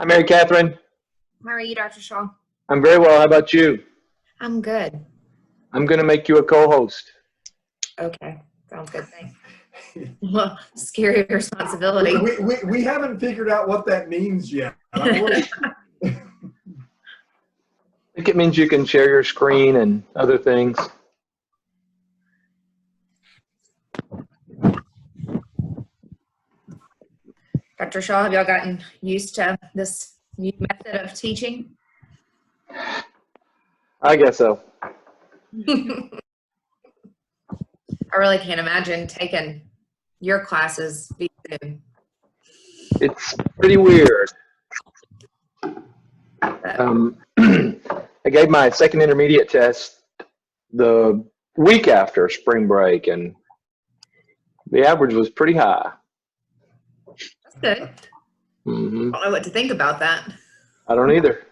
Hi, Mary Catherine. How are you, Dr. Shaw? I'm very well. How about you? I'm good. I'm going to make you a co-host. Okay. Sounds good. Thanks. Well, scary responsibility. We haven't figured out what that means yet. I think it means you can share your screen and other things. Dr. Shaw, have y'all gotten used to this new method of teaching? I guess so. I really can't imagine taking your classes via Zoom. It's pretty weird. I gave my second intermediate test the week after spring break, and the average was pretty high. That's good. Mm-hmm. I don't know what to think about that. I don't either.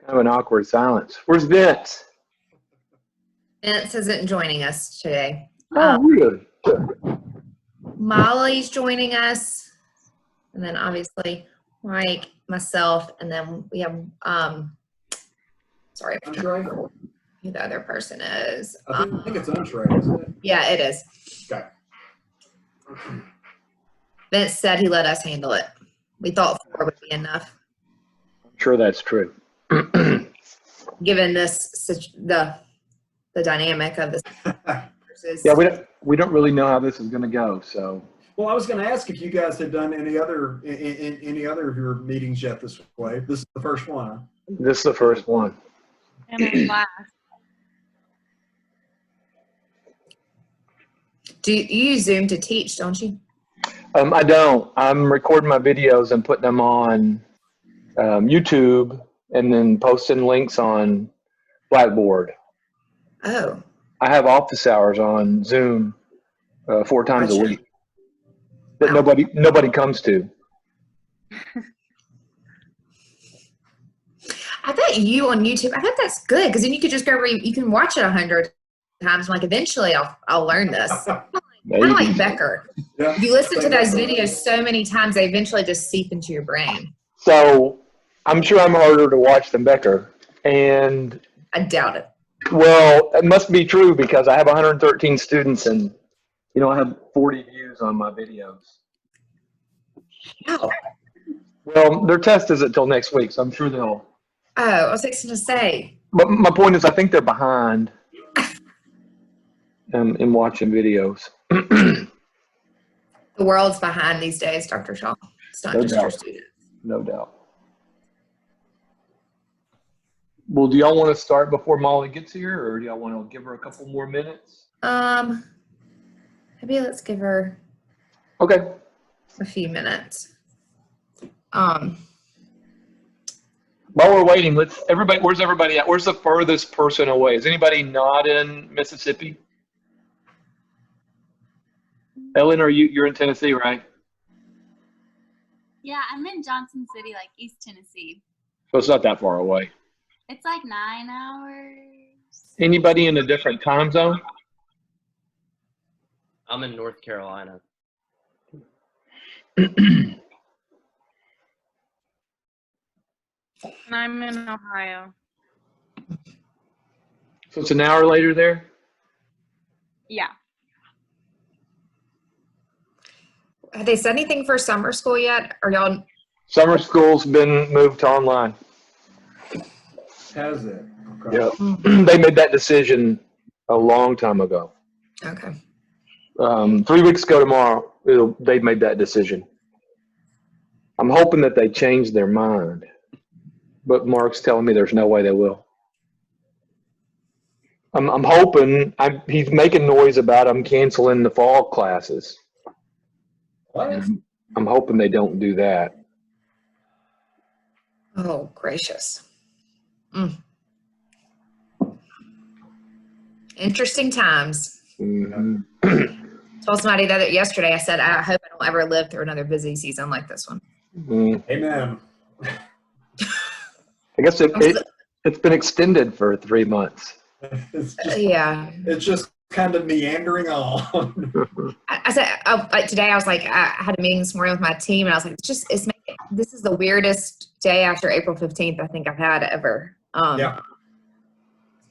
Kind of an awkward silence. Where's Vince? Vince isn't joining us today. Oh, really? Molly's joining us, and then obviously Mike, myself, and then we have sorry, I'm trying to remember who the other person is. I think it's Entree, isn't it? Yeah, it is. Okay. Vince said he let us handle it. We thought 4 would be enough, I'm sure that's true. given this the dynamic of this. Yeah, we don't really know how this is going to go, so. Well, I was going to ask if you guys had done any other in any other of your meetings yet this way. This is the first one. Huh? This is the first one. And then last. Do you use Zoom to teach, don't you? I don't. I'm recording my videos and putting them on YouTube and then posting links on Blackboard. Oh. I have office hours on Zoom 4 times a Gotcha. week that Wow. nobody comes to. I bet you on YouTube, I bet that's good, because then you could just go you can watch it 100 times. Like, eventually I'll learn this. Kind of like Becker. Yeah. If you listen to those videos so many times, they eventually just seep into your brain. So I'm sure I'm harder to watch than Becker. And I doubt it. well, it must be true because I have 113 students and, I have 40 views on my videos. Oh, Well, their test isn't till next week, so I'm sure they'll. I was fixing to say. But my point is, I think they're behind in watching videos. The world's behind these days, Dr. Shaw. It's not No just your doubt. students. No doubt. Well, do y'all want to start before Molly gets here, or do y'all want to give her a couple more minutes? Maybe let's give her Okay. a few minutes. While we're waiting, where's everybody at? Where's the furthest person away? Is anybody not in Mississippi? Ellen, you're in Tennessee, right? Yeah, I'm in Johnson City, like East Tennessee. So it's not that far away. It's like 9 hours. Anybody in a different time zone? I'm in North Carolina. And I'm in Ohio. So it's an hour later there? Yeah. Have they said anything for summer school yet? Or y'all? Summer school's been moved to online. Has it? Okay. Yep. They made that decision a long time ago. Okay. 3 weeks ago tomorrow, they made that decision. I'm hoping that they changed their mind. but Mark's telling me there's no way they will. I'm hoping. He's making noise about I'm canceling the fall classes. What? I'm hoping they don't do that. Oh, gracious. Interesting times. Mm-hmm. Told somebody yesterday, I said, I hope I don't ever live through another busy season like this one. Amen. I guess it's been extended for 3 months. It's just kind of meandering on. I said, today I was like, I had a meeting this morning with my team, and I was like, this is the weirdest day after April 15th I think I've had ever. Yeah.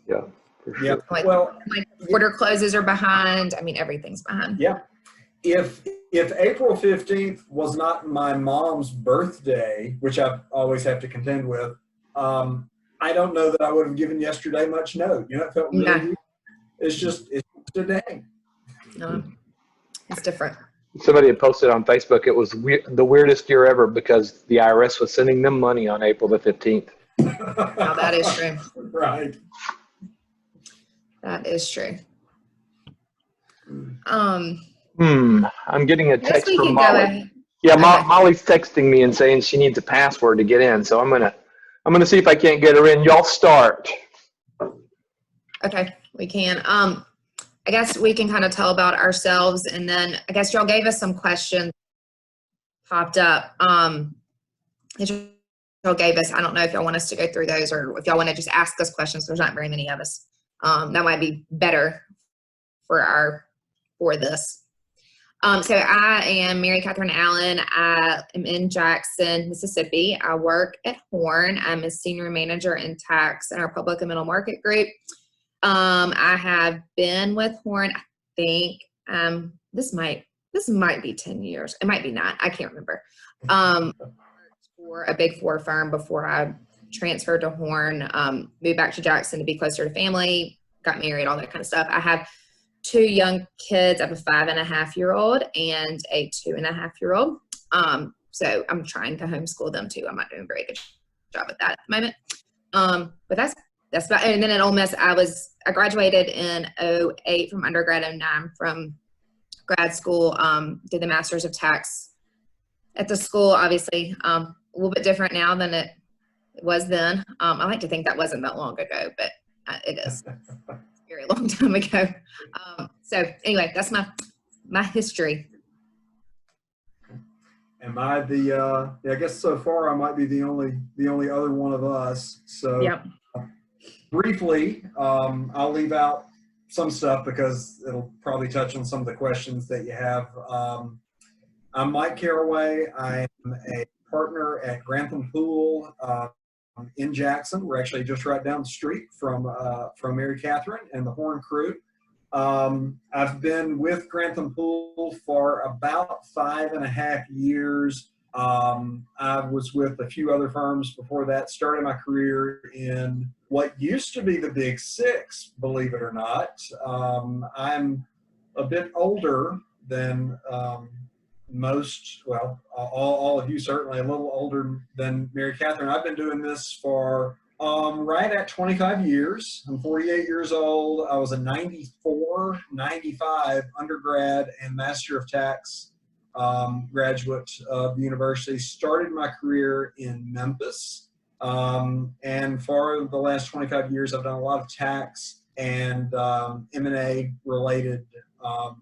Yeah, for sure. Yeah. Like, Well, order closes are behind. I mean, everything's behind. yeah. If April 15th was not my mom's birthday, which I always have to contend with, I don't know that I would have given yesterday much note. You know, it felt really weird. It's just a day. No, it's different. Somebody had posted on Facebook, it was the weirdest year ever because the IRS was sending them money on April the 15th. Now that is true. Right. That is true. I'm getting a text we from can Molly. go Yeah, Okay. Molly's texting me and saying she needs a password to get in. So I'm gonna see if I can't get her in. Y'all start. Okay, we can. I guess we can kind of tell about ourselves, and then I guess y'all gave us some questions popped up. That y'all gave us. I don't know if y'all want us to go through those or if y'all want to just ask us questions. There's not very many of us. That might be better for this. So I am Mary Catherine Allen. I am in Jackson, Mississippi. I work at Horn. I'm a senior manager in tax in our public and middle market group. I have been with Horn, I think, this might be 10 years. It might be 9. I can't remember. For a Big 4 firm before I transferred to Horn, moved back to Jackson to be closer to family, got married, all that kind of stuff. I have 2 young kids. I have a 5.5-year-old and a 2.5-year-old. So I'm trying to homeschool them too. I'm not doing a very good job at that at the moment. But that's about, and then at Ole Miss, I graduated in 2008 from undergrad, 2009 from grad school, did the Master's of Tax at the school, obviously, a little bit different now than it was then. I like to think that wasn't that long ago, but it is a very long time ago. So anyway, that's my history. Am I I guess so far I might be the only other one of us. So Yep. Briefly, I'll leave out some stuff because it'll probably touch on some of the questions that you have. I'm Mike Caraway. I am a partner at Grantham Pool in Jackson. We're actually just right down the street from Mary Catherine and the Horn crew. I've been with Grantham Pool for about 5.5 years. I was with a few other firms before that, started my career in what used to be the Big 6, believe it or not. I'm a bit older than most, well, all of you certainly, a little older than Mary Catherine. I've been doing this for right at 25 years. I'm 48 years old. I was a 94, 95 undergrad and Master of Tax graduate of the university. Started my career in Memphis. And for the last 25 years, I've done a lot of tax and M&A related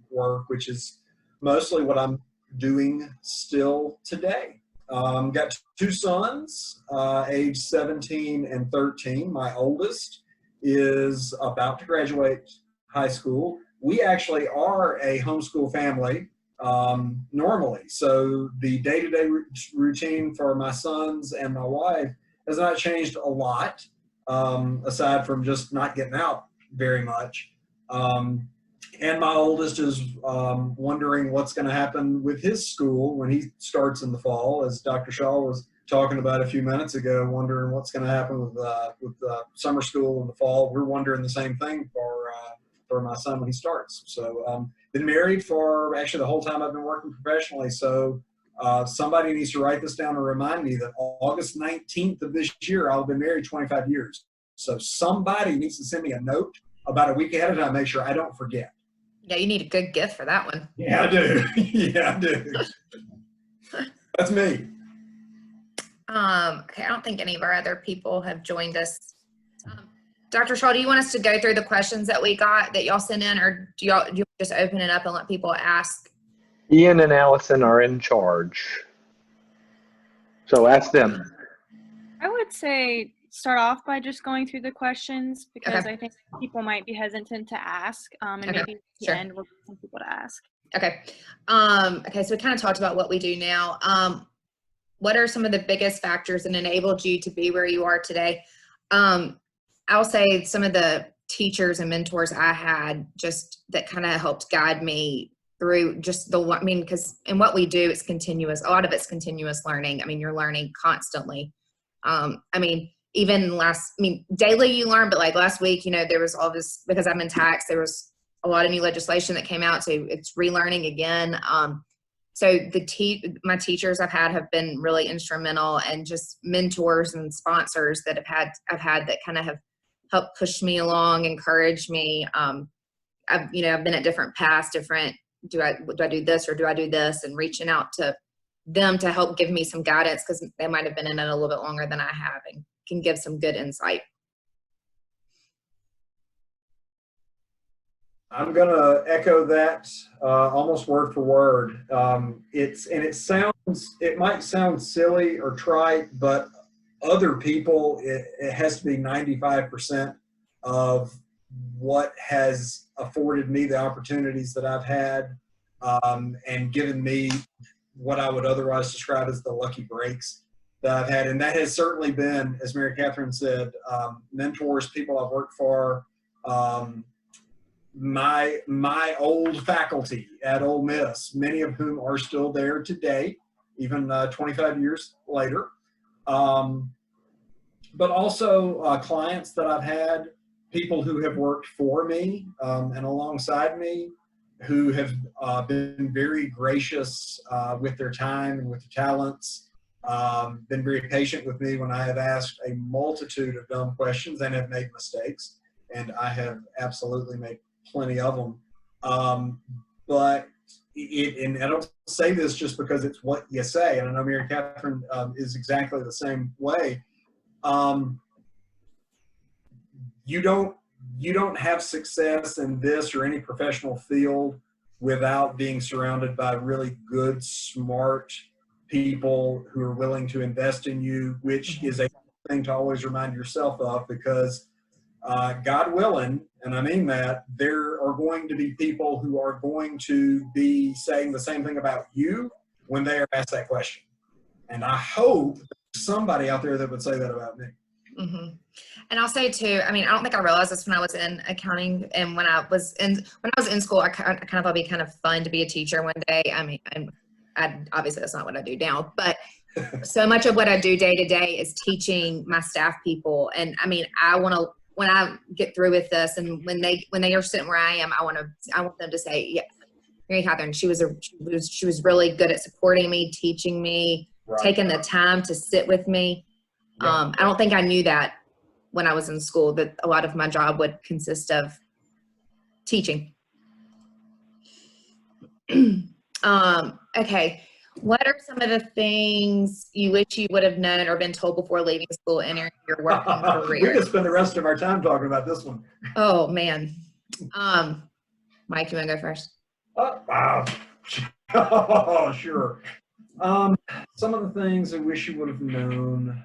work, which is mostly what I'm doing still today. Got 2 sons, age 17 and 13. My oldest is about to graduate high school. We actually are a homeschool family normally. So the day-to-day routine for my sons and my wife has not changed a lot, aside from just not getting out very much. And my oldest is wondering what's going to happen with his school when he starts in the fall, as Dr. Shaw was talking about a few minutes ago, wondering what's going to happen with summer school in the fall. We're wondering the same thing for my son when he starts. So been married for actually the whole time I've been working professionally. So Somebody needs to write this down and remind me that August 19th of this year, I'll have been married 25 years. So somebody needs to send me a note about a week ahead of time, make sure I don't forget. Yeah, you need a good gift for that one. Yeah, I do. Yeah, I do. That's me. Okay, I don't think any of our other people have joined us. Dr. Shaw, do you want us to go through the questions that we got that y'all sent in, or do you just open it up and let people ask? Ian and Allison are in charge. So ask them. I would say start off by just going through the questions because Okay. I think people might be hesitant to ask, and Okay, maybe at the sure. end we'll get some people to ask. Okay. Okay, so we kind of talked about what we do now. What are some of the biggest factors that enabled you to be where you are today? I'll say some of the teachers and mentors I had just that kind of helped guide me through just because in what we do, it's continuous. A lot of it's continuous learning. I mean, you're learning constantly. Daily you learn, but like last week, there was all this, because I'm in tax, there was a lot of new legislation that came out, so it's relearning again. So my teachers I've had been really instrumental, and just mentors and sponsors that I've had that kind of have helped push me along, encourage me. I've been at different paths, do I do this or do I do this, and reaching out to them to help give me some guidance because they might have been in it a little bit longer than I have and can give some good insight. I'm going to echo that almost word for word. It might sound silly or trite, but other people, it has to be 95% of what has afforded me the opportunities that I've had, and given me what I would otherwise describe as the lucky breaks that I've had. And that has certainly been, as Mary Catherine said, mentors, people I've worked for, my old faculty at Ole Miss, many of whom are still there today, even 25 years later. But also clients that I've had, people who have worked for me and alongside me, who have been very gracious with their time and with their talents, been very patient with me when I have asked a multitude of dumb questions and have made mistakes, and I have absolutely made plenty of them. And I don't say this just because it's what you say, and I know Mary Catherine is exactly the same way. You don't have success in this or any professional field without being surrounded by really good, smart people who are willing to invest in you, which is a thing to always remind yourself of, because God willing, and I mean that, there are going to be people who are going to be saying the same thing about you when they are asked that question. And I hope there's somebody out there that would say that about me. Mm-hmm. And I'll say too, I don't think I realized this when I was in accounting, and when I was in school, I kind of thought it'd be kind of fun to be a teacher one day. Obviously that's not what I do now, but so much of what I do day to day is teaching my staff people. And when I get through with this, and when they are sitting where I am, I want them to say, yeah, Mary Catherine, she was really good at supporting me, teaching me, Right. taking the time to sit with me. Yeah. I don't think I knew that when I was in school, that a lot of my job would consist of teaching. Okay. What are some of the things you wish you would have known or been told before leaving school and entering your working We career? could spend the rest of our time talking about this one. Oh man. Mike, you want to go first? Oh, sure. Some of the things I wish you would have known.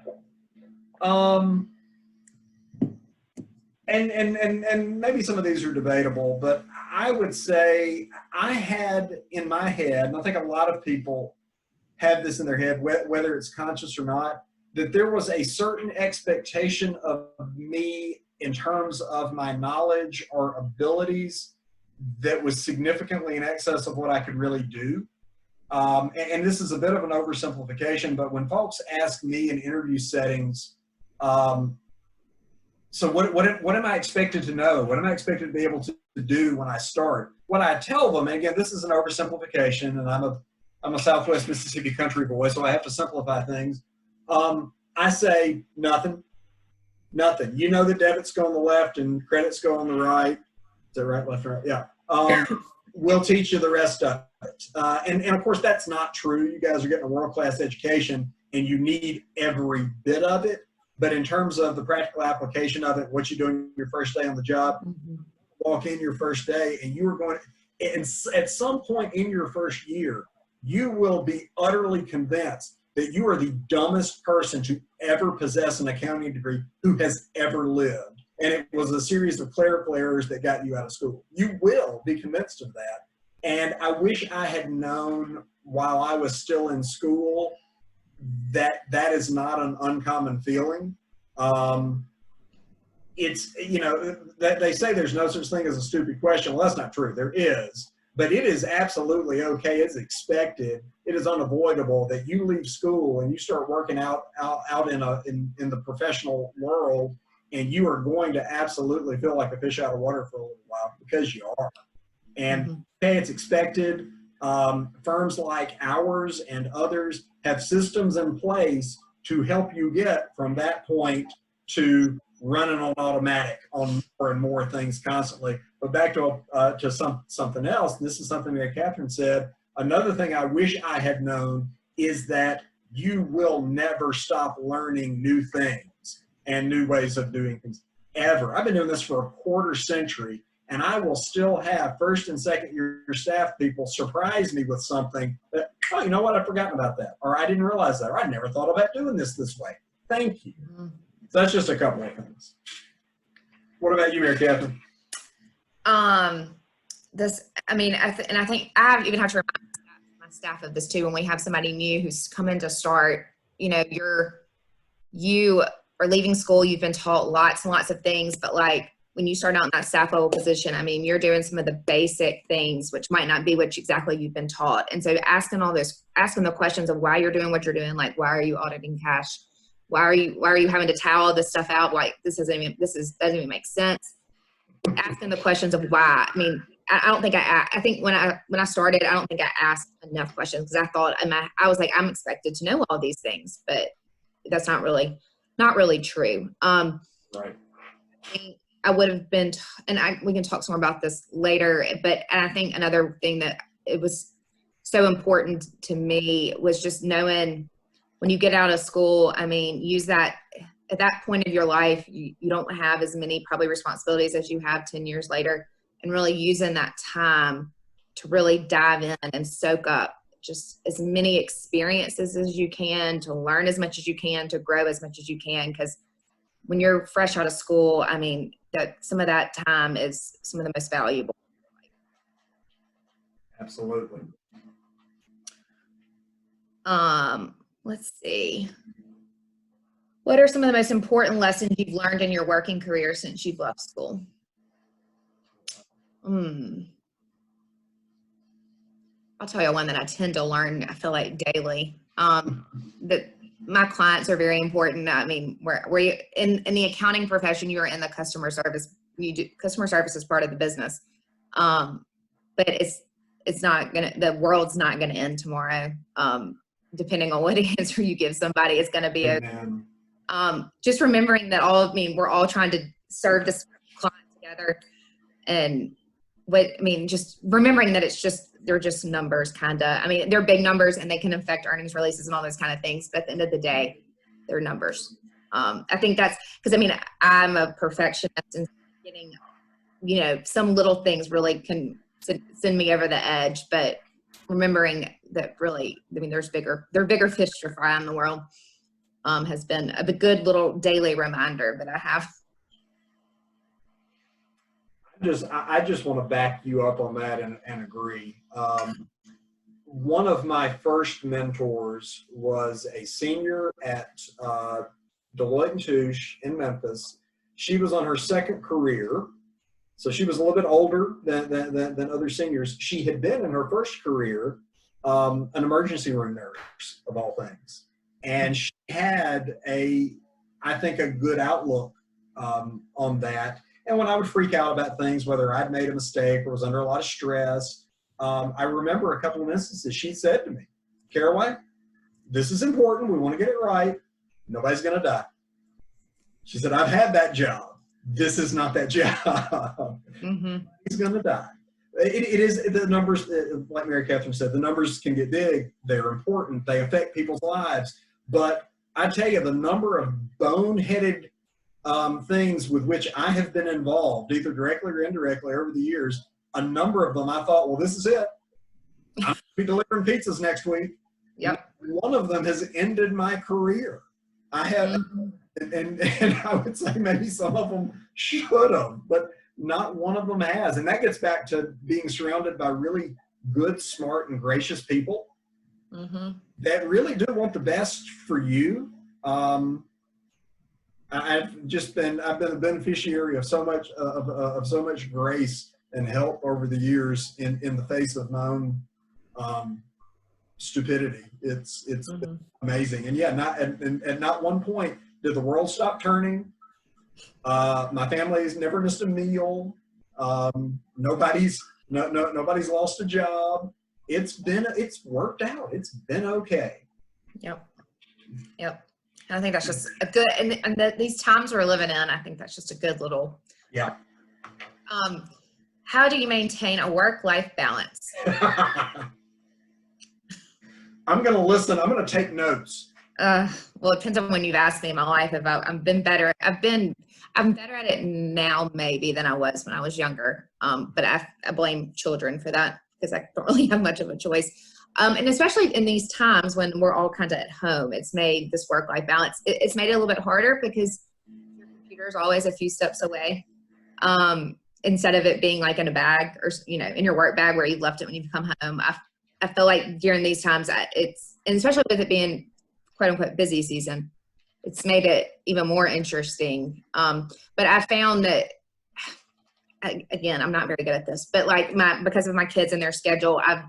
And maybe some of these are debatable, but I would say I had in my head, and I think a lot of people have this in their head, whether it's conscious or not, that there was a certain expectation of me in terms of my knowledge or abilities that was significantly in excess of what I could really do. And this is a bit of an oversimplification, but when folks ask me in interview settings, so what am I expected to know? What am I expected to be able to do when I start? What I tell them, and again, this is an oversimplification, and I'm I'm a Southwest Mississippi country boy, so I have to simplify things. I say nothing. Nothing. You know that debits go on the left and credits go on the right. Is that right? Left, right? Yeah. We'll teach you the rest of it. And of course, that's not true. You guys are getting a world-class education, and you need every bit of it. But in terms of the practical application of it, what you're doing your first day on the job, walk in your first day, and you are going to, and at some point in your first year, you will be utterly convinced that you are the dumbest person to ever possess an accounting degree who has ever lived. And it was a series of clerical errors that got you out of school. You will be convinced of that. And I wish I had known while I was still in school that that is not an uncommon feeling. It's, you know, that they say there's no such thing as a stupid question. Well, that's not true. There is. But it is absolutely okay. It's expected. It is unavoidable that you leave school and you start working out in the professional world, and you are going to absolutely feel like a fish out of water for a little while, because you are. And okay, it's expected. Firms like ours and others have systems in place to help you get from that point to running on automatic on more and more things constantly. But back to something else, this is something that Catherine said. Another thing I wish I had known is that you will never stop learning new things and new ways of doing things, ever. I've been doing this for a quarter century, and I will still have first and second year staff people surprise me with something that, oh, you know what, I've forgotten about that, or I didn't realize that, or I never thought about doing this way. Thank you. So that's just a couple of things. What about you, Mary Catherine? I think I've even had to remind my staff of this too. When we have somebody new who's coming to start, you know, you are leaving school, you've been taught lots and lots of things, but like when you start out in that staff level position, I mean, you're doing some of the basic things, which might not be what exactly you've been taught. And so asking the questions of why you're doing what you're doing, like, why are you auditing cash? Why are you having to towel this stuff out? Like, doesn't even make sense. Asking the questions of why. I mean, I think when I started, I don't think I asked enough questions, because I thought I was like, I'm expected to know all these things, but that's not really true. Right. I would have been, we can talk some more about this later, and I think another thing that it was so important to me was just knowing when you get out of school, I mean, use that at that point of your life, you don't have as many probably responsibilities as you have 10 years later, and really using that time to really dive in and soak up just as many experiences as you can, to learn as much as you can, to grow as much as you can. Because when you're fresh out of school, I mean, that some of that time is some of the most valuable. Absolutely. Let's see. What are some of the most important lessons you've learned in your working career since you've left school? I'll tell you one that I tend to learn, I feel like, daily. That my clients are very important. I mean, where you in the accounting profession, you're in the customer service. You do customer service is part of the business, but it's not gonna. The world's not gonna end tomorrow. Depending on what answer you give somebody, it's gonna be just remembering that we're all trying to serve this client together, and just remembering that they're just numbers, kind of. I mean, they're big numbers and they can affect earnings releases and all those kind of things, but at the end of the day, they're numbers. I think that's because, I mean, I'm a perfectionist, and getting, some little things really can send me over the edge, but remembering that really, I mean, there are bigger fish to fry in the world, has been a good little daily reminder that I have. I just want to back you up on that and agree. One of my first mentors was a senior at Deloitte & Touche in Memphis. She was on her second career, so she was a little bit older than other seniors. She had been in her first career an emergency room nurse, of all things. And she had I think a good outlook on that. And when I would freak out about things, whether I'd made a mistake or was under a lot of stress, I remember a couple of instances she said to me, Caraway, this is important. We want to get it right. Nobody's going to die. She said, I've had that job. This is not that job. He's going to die. It is the numbers, like Mary Catherine said, the numbers can get big. They're important. They affect people's lives. But I tell you, the number of boneheaded things with which I have been involved, either directly or indirectly over the years, a number of them I thought, well, this is it. I'm going to be delivering pizzas next week. Yep. One of them has ended my career. I have, and I would say maybe some of them should have, but not one of them has. And that gets back to being surrounded by really good, smart, and gracious people that really do want the best for you. I've been a beneficiary of so much so much grace and help over the years in the face of my own stupidity. It's been amazing. And yeah, not one point did the world stop turning. My family's never missed a meal. Nobody's lost a job. It's worked out. It's been okay. Yep. I think that's just a good, and these times we're living in, I think that's just a good little. Yeah. How do you maintain a work-life balance? I'm going to listen. I'm going to take notes. Well, it depends on when you've asked me in my life. I've been better. I'm better at it now maybe than I was when I was younger. But I blame children for that because I don't really have much of a choice. And especially in these times when we're all kind of at home, it's made this work-life balance. It's made it a little bit harder because your computer is always a few steps away. Instead of it being like in a bag or, in your work bag where you left it when you come home. I feel like during these times and especially with it being quote unquote busy season, it's made it even more interesting. But I found that, again, I'm not very good at this, but because of my kids and their schedule, I've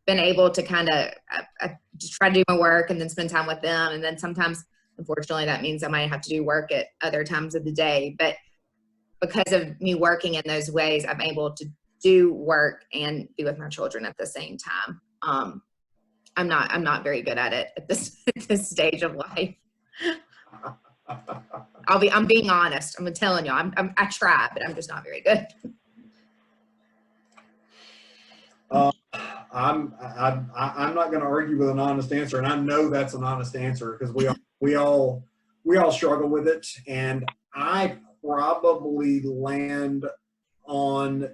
been able to kind of I just try to do my work and then spend time with them. And then sometimes, unfortunately, that means I might have to do work at other times of the day. But because of me working in those ways, I'm able to do work and be with my children at the same time. I'm not very good at it at this stage of life. I'm being honest. I'm telling you, I try, but I'm just not very good. I'm not going to argue with an honest answer, and I know that's an honest answer because we all struggle with it, and I probably land on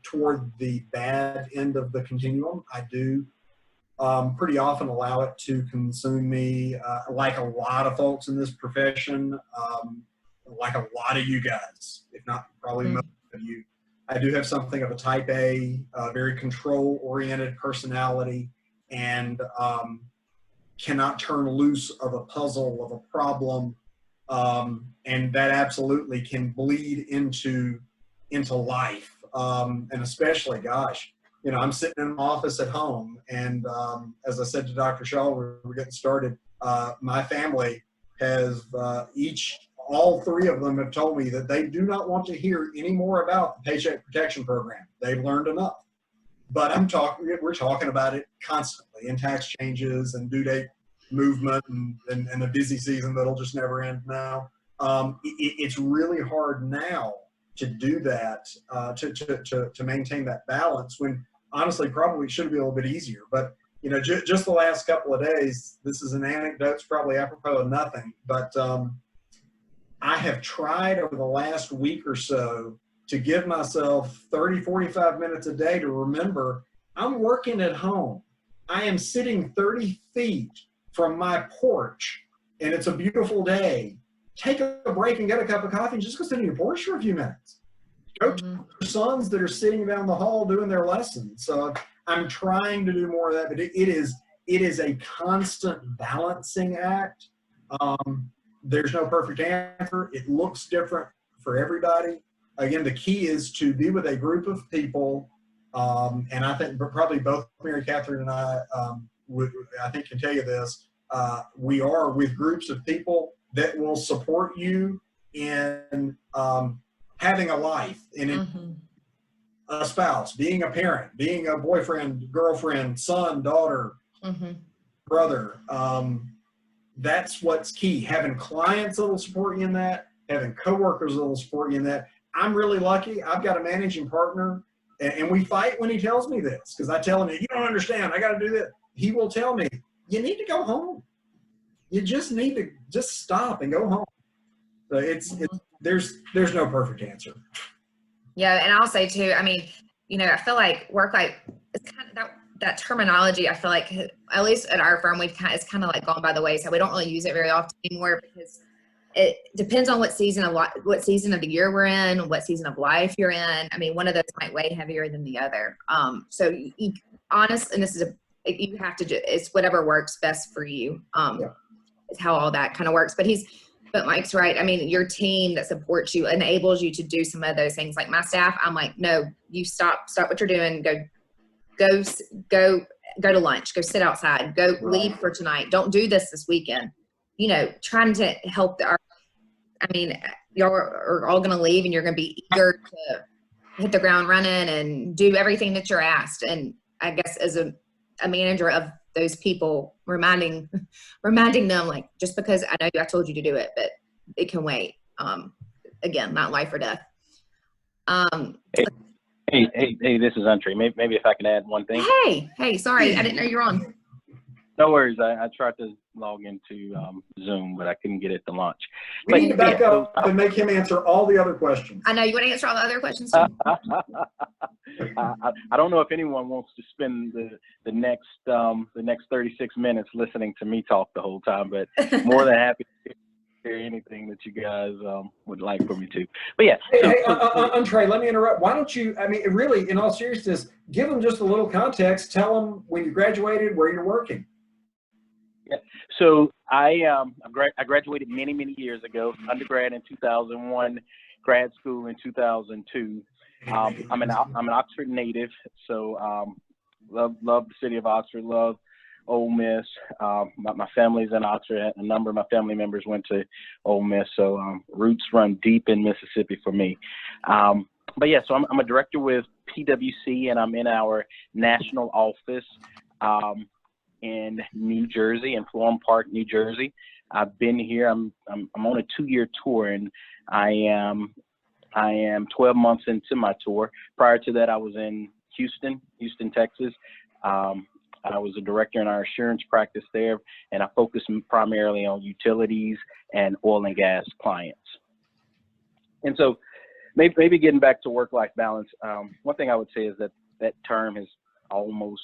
toward the bad end of the continuum. I do pretty often allow it to consume me, like a lot of folks in this profession, like a lot of you guys, if not probably most of you. I do have something of a type A, very control-oriented personality, and cannot turn loose of a puzzle, of a problem, and that absolutely can bleed into life, and especially, gosh, I'm sitting in an office at home, and as I said to Dr. Shaw, we're getting started. My family has all three of them have told me that they do not want to hear any more about the Paycheck Protection Program. They've learned enough. But we're talking about it constantly, in tax changes and due date movement and the busy season that'll just never end now. It's really hard now to do that, to maintain that balance when honestly probably should be a little bit easier. But just the last couple of days, this is an anecdote, it's probably apropos of nothing, but I have tried over the last week or so to give myself 30, 45 minutes a day to remember I'm working at home. I am sitting 30 feet from my porch, and it's a beautiful day. Take a break and get a cup of coffee and just go sit on your porch for a few minutes. Go to your sons that are sitting down the hall doing their lessons. So I'm trying to do more of that, but it is a constant balancing act. There's no perfect answer. It looks different for everybody. Again, the key is to be with a group of people, and I think probably both Mary Catherine and I can tell you this. We are with groups of people that will support you in having a life, in a spouse, being a parent, being a boyfriend, girlfriend, son, daughter, brother, that's what's key. Having clients that will support you in that, having coworkers that will support you in that. I'm really lucky. I've got a managing partner, and we fight when he tells me this, because I tell him, you don't understand, I got to do this. He will tell me, you need to go home. You just need to just stop and go home. So there's no perfect answer. Yeah, and I'll say too, I mean, you know, I feel like work-life, it's kind of that terminology, I feel like, at least at our firm, it's kind of like gone by the wayside. We don't really use it very often anymore because it depends on what season of the year we're in, what season of life you're in. I mean, one of those might weigh heavier than the other. So honest, and this is you have to it's whatever works best for you. Is how all that kind of works. But Mike's right. I mean, your team that supports you enables you to do some of those things. Like my staff, I'm like, no, you stop what you're doing. Go to lunch, go sit outside, go leave for tonight. Don't do this weekend. You know, trying to help y'all are all going to leave and you're going to be eager to hit the ground running and do everything that you're asked. And I guess as a manager of those people, reminding them, like, just because I know I told you to do it, but it can wait. Again, not life or death. Hey, this is Andre. Maybe if I can add one thing. Hey, sorry, I didn't know you were on. No worries. I tried to log into Zoom, but I couldn't get it to launch. We need to back up and make him answer all the other questions. I know. You want to answer all the other questions too? I don't know if anyone wants to spend the next 36 minutes listening to me talk the whole time, but more than happy to hear anything that you guys would like for me to. But yeah. Andre, let me interrupt. Why don't you, I mean, really, in all seriousness, give them just a little context. Tell them when you graduated, where you're working. Yeah. So I graduated many years ago, undergrad in 2001, grad school in 2002. I'm an Oxford native, so love the city of Oxford, love Ole Miss. My family's in Oxford. A number of my family members went to Ole Miss, so roots run deep in Mississippi for me. But yeah, so I'm a director with PwC, and I'm in our national office in New Jersey, in Florham Park, New Jersey. I've been here. I'm on a 2-year tour, and I am 12 months into my tour. Prior to that, I was in Houston, Texas. I was a director in our assurance practice there, and I focused primarily on utilities and oil and gas clients. And so maybe getting back to work-life balance, one thing I would say is that term has almost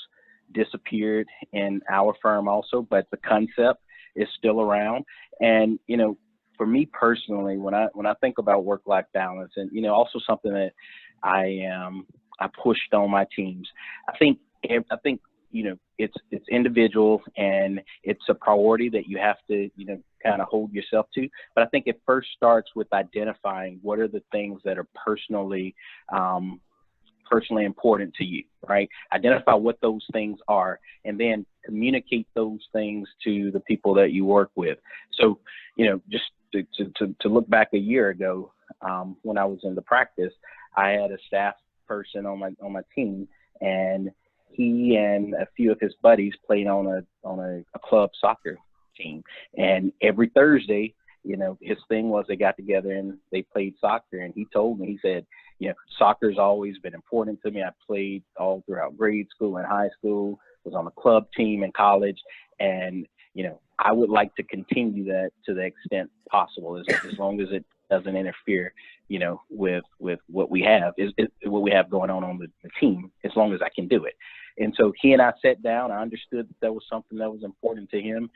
disappeared in our firm also, but the concept is still around. And, you know, for me personally, when I think about work-life balance, and, you know, also something that I pushed on my teams, I think, you know, it's individual and it's a priority that you have to, you know, kind of hold yourself to. But I think it first starts with identifying what are the things that are personally important to you, right? Identify what those things are, and then communicate those things to the people that you work with. So, you know, just to look back a year ago, when I was in the practice, I had a staff person on my team, and he and a few of his buddies played on a club soccer team. And every Thursday, you know, his thing was they got together and they played soccer. And he told me, he said, you know, soccer's always been important to me. I played all throughout grade school and high school, was on a club team in college. And, you know, I would like to continue that to the extent possible, as long as it doesn't interfere, you know, with what we have, what we have going on the team, as long as I can do it. And so he and I sat down. I understood that was something that was important to him.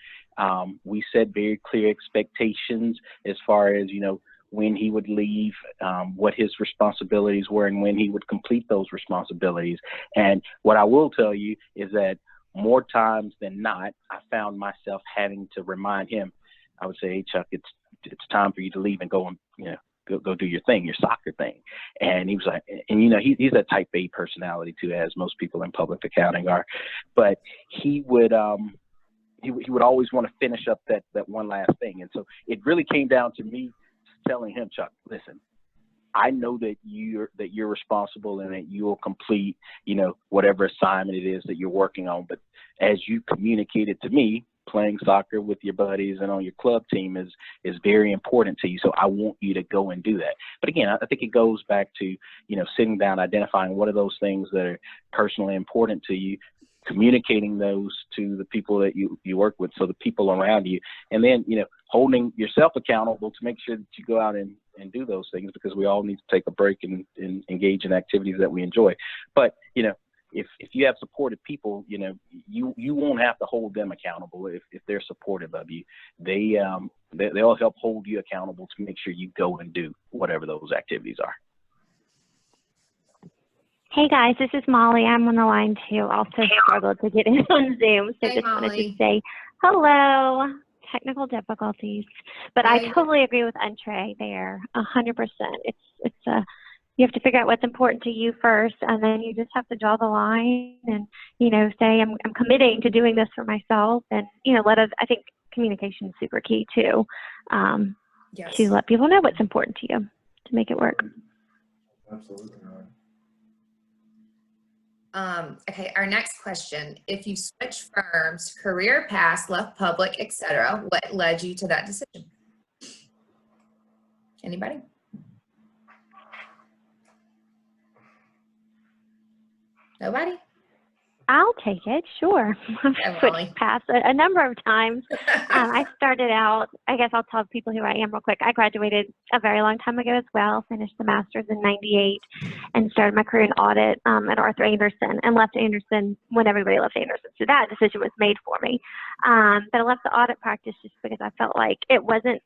We set very clear expectations as far as, you know, when he would leave, what his responsibilities were, and when he would complete those responsibilities. And what I will tell you is that more times than not, I found myself having to remind him. I would say, hey, Chuck, it's time for you to leave and go and, you know, go do your thing, your soccer thing. And he was like, and you know, he's a type A personality too, as most people in public accounting are. But he would always want to finish up that one last thing. And so it really came down to me telling him, Chuck, listen, I know that you're responsible and that you'll complete, whatever assignment it is that you're working on. But as you communicated to me, playing soccer with your buddies and on your club team is very important to you. So I want you to go and do that. But again, I think it goes back to, sitting down, identifying what are those things that are personally important to you, communicating those to the people that you work with, so the people around you, and then, holding yourself accountable to make sure that you go out and do those things, because we all need to take a break and engage in activities that we enjoy. But, if you have supportive people, you won't have to hold them accountable if they're supportive of you. They'll help hold you accountable to make sure you go and do whatever those activities are. Hey guys, this is Molly. I'm on the line too. Also struggled to get in on Zoom, so Hey, just wanted to Molly. say hello. Technical difficulties, but I Hey. totally agree with Entree there, 100%. It's you have to figure out what's important to you first, and then you just have to draw the line and say I'm committing to doing this for myself, and I think communication is super key too, Yes. to let people know what's important to you to make it work. Absolutely right. Okay, our next question. If you switch firms, career paths, left public, etc., what led you to that decision? Anybody? Nobody? I'll take it, sure. I've Okay, switched Molly. paths a number of times. I started out, I guess I'll tell people who I am real quick. I graduated a very long time ago as well, finished the master's in '98, and started my career in audit at Arthur Andersen, and left Andersen when everybody left Andersen. So that decision was made for me. But I left the audit practice just because I felt like it wasn't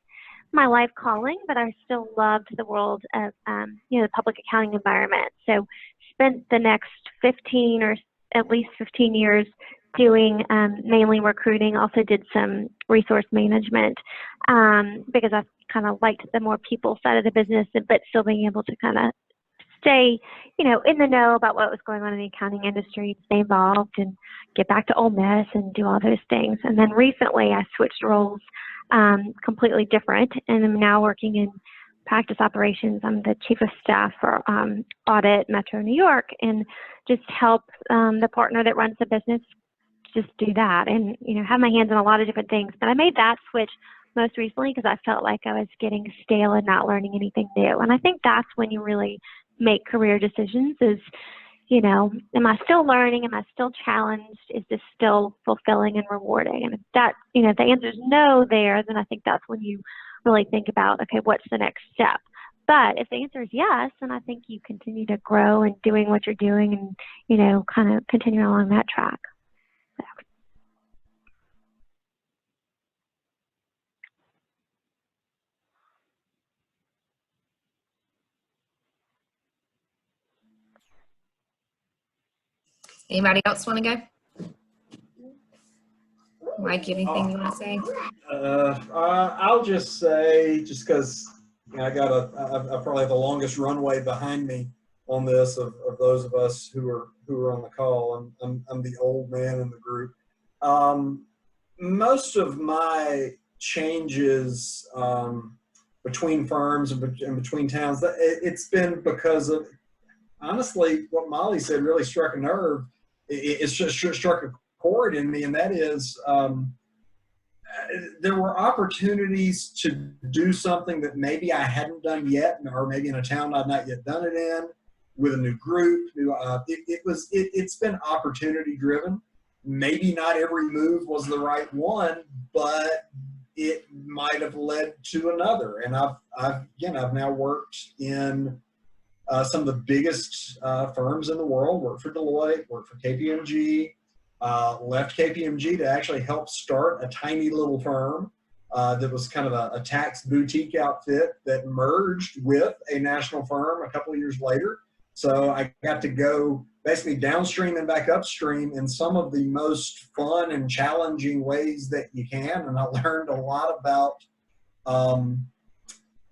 my life calling, but I still loved the world of, the public accounting environment. So spent the next 15 or at least 15 years doing mainly recruiting. Also did some resource management because I kind of liked the more people side of the business, but still being able to kind of stay, in the know about what was going on in the accounting industry, stay involved and get back to Ole Miss and do all those things. And then recently I switched roles completely different, and I'm now working in practice operations. I'm the chief of staff for audit Metro New York, and just help the partner that runs the business just do that, and have my hands in a lot of different things. But I made that switch most recently because I felt like I was getting stale and not learning anything new. And I think that's when you really make career decisions is, am I still learning? Am I still challenged? Is this still fulfilling and rewarding? And if that, if the answer is no there, then I think that's when you really think about, okay, what's the next step? But if the answer is yes, then I think you continue to grow and doing what you're doing and, kind of continue along that track. So. Anybody else want to go? Mike, anything you want to say? I'll just say, just because I probably have the longest runway behind me on this of those of us who are on the call. I'm the old man in the group. Most of my changes between firms and between towns, it's been because of, honestly, what Molly said really struck a nerve. It's just struck a chord in me, and that is there were opportunities to do something that maybe I hadn't done yet, or maybe in a town I'd not yet done it in, with a new group. It's been opportunity driven. Maybe not every move was the right one, but it might have led to another. And I've now worked in some of the biggest firms in the world. Worked for Deloitte, worked for KPMG. Left KPMG to actually help start a tiny little firm that was kind of a tax boutique outfit that merged with a national firm a couple of years later. So I got to go basically downstream and back upstream in some of the most fun and challenging ways that you can. And I learned a lot about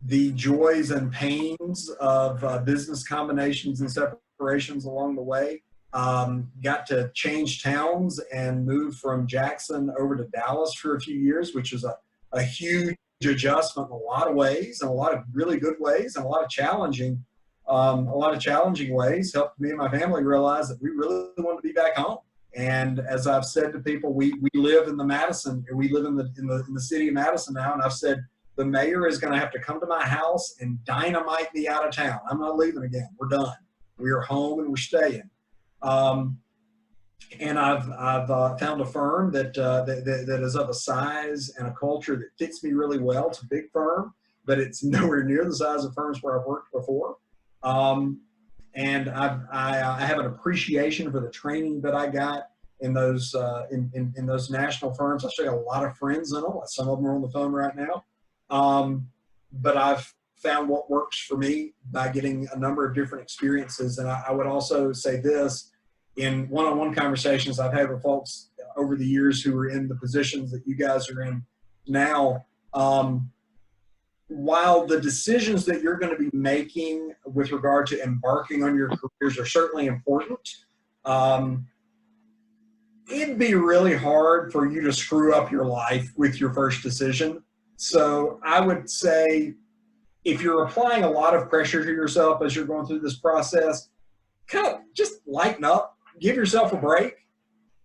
the joys and pains of business combinations and separations along the way. Got to change towns and move from Jackson over to Dallas for a few years, which is a huge adjustment in a lot of ways, and a lot of really good ways, and a lot of challenging ways. Helped me and my family realize that we really want to be back home. And as I've said to people, we live in the Madison, we live in the city of Madison now, and I've said the mayor is going to have to come to my house and dynamite me out of town. I'm not leaving again. We're done. We are home and we're staying. And I've found a firm that is of a size and a culture that fits me really well. It's a big firm, but it's nowhere near the size of firms where I've worked before. And I have an appreciation for the training that I got in those in those national firms. I still got a lot of friends in them. Some of them are on the phone right now. But I've found what works for me by getting a number of different experiences. And I would also say this, in one-on-one conversations I've had with folks over the years who are in the positions that you guys are in now, while the decisions that you're going to be making with regard to embarking on your careers are certainly important, it'd be really hard for you to screw up your life with your first decision. So I would say, if you're applying a lot of pressure to yourself as you're going through this process, kind of just lighten up, give yourself a break.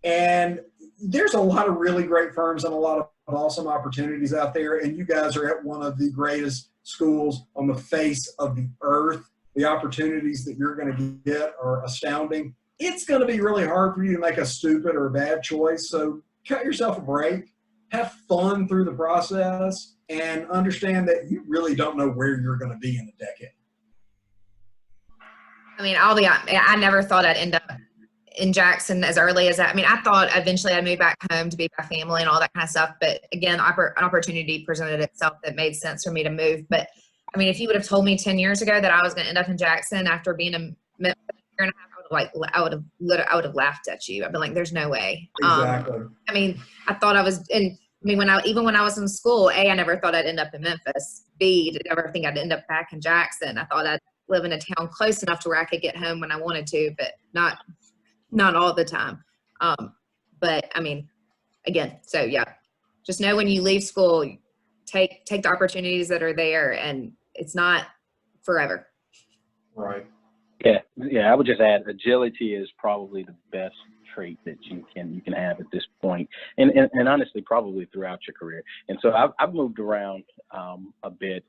And there's a lot of really great firms and a lot of awesome opportunities out there. And you guys are at one of the greatest schools on the face of the earth. The opportunities that you're going to get are astounding. It's going to be really hard for you to make a stupid or a bad choice. So cut yourself a break, have fun through the process, and understand that you really don't know where you're going to be in a decade. I mean, I never thought I'd end up in Jackson as early as that. I mean, I thought eventually I'd move back home to be with my family and all that kind of stuff. But again, an opportunity presented itself that made sense for me to move. But I mean, if you would have told me 10 years ago that I was going to end up in Jackson after being in Memphis a year and a half, I would have laughed at you. I'd be like, there's no way. Exactly. I mean, I thought I was in. I mean, even when I was in school, A, I never thought I'd end up in Memphis. B, did I ever think I'd end up back in Jackson. I thought I'd live in a town close enough to where I could get home when I wanted to, but not all the time. But I mean, again, so yeah, just know when you leave school, take the opportunities that are there, and it's not forever. Right. Yeah. I would just add, agility is probably the best trait that you can have at this point, and honestly, probably throughout your career. And so I've moved around a bit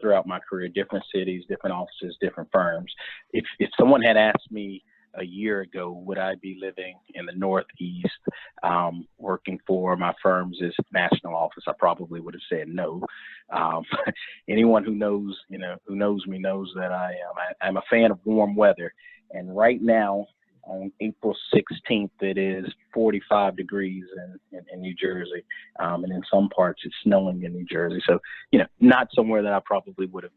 throughout my career, different cities, different offices, different firms. If someone had asked me a year ago, would I be living in the Northeast, working for my firm's national office, I probably would have said no. Anyone who knows me knows that I'm a fan of warm weather. And right now, on April 16th, it is 45 degrees in New Jersey. And in some parts, it's snowing in New Jersey. So, not somewhere that I probably would have,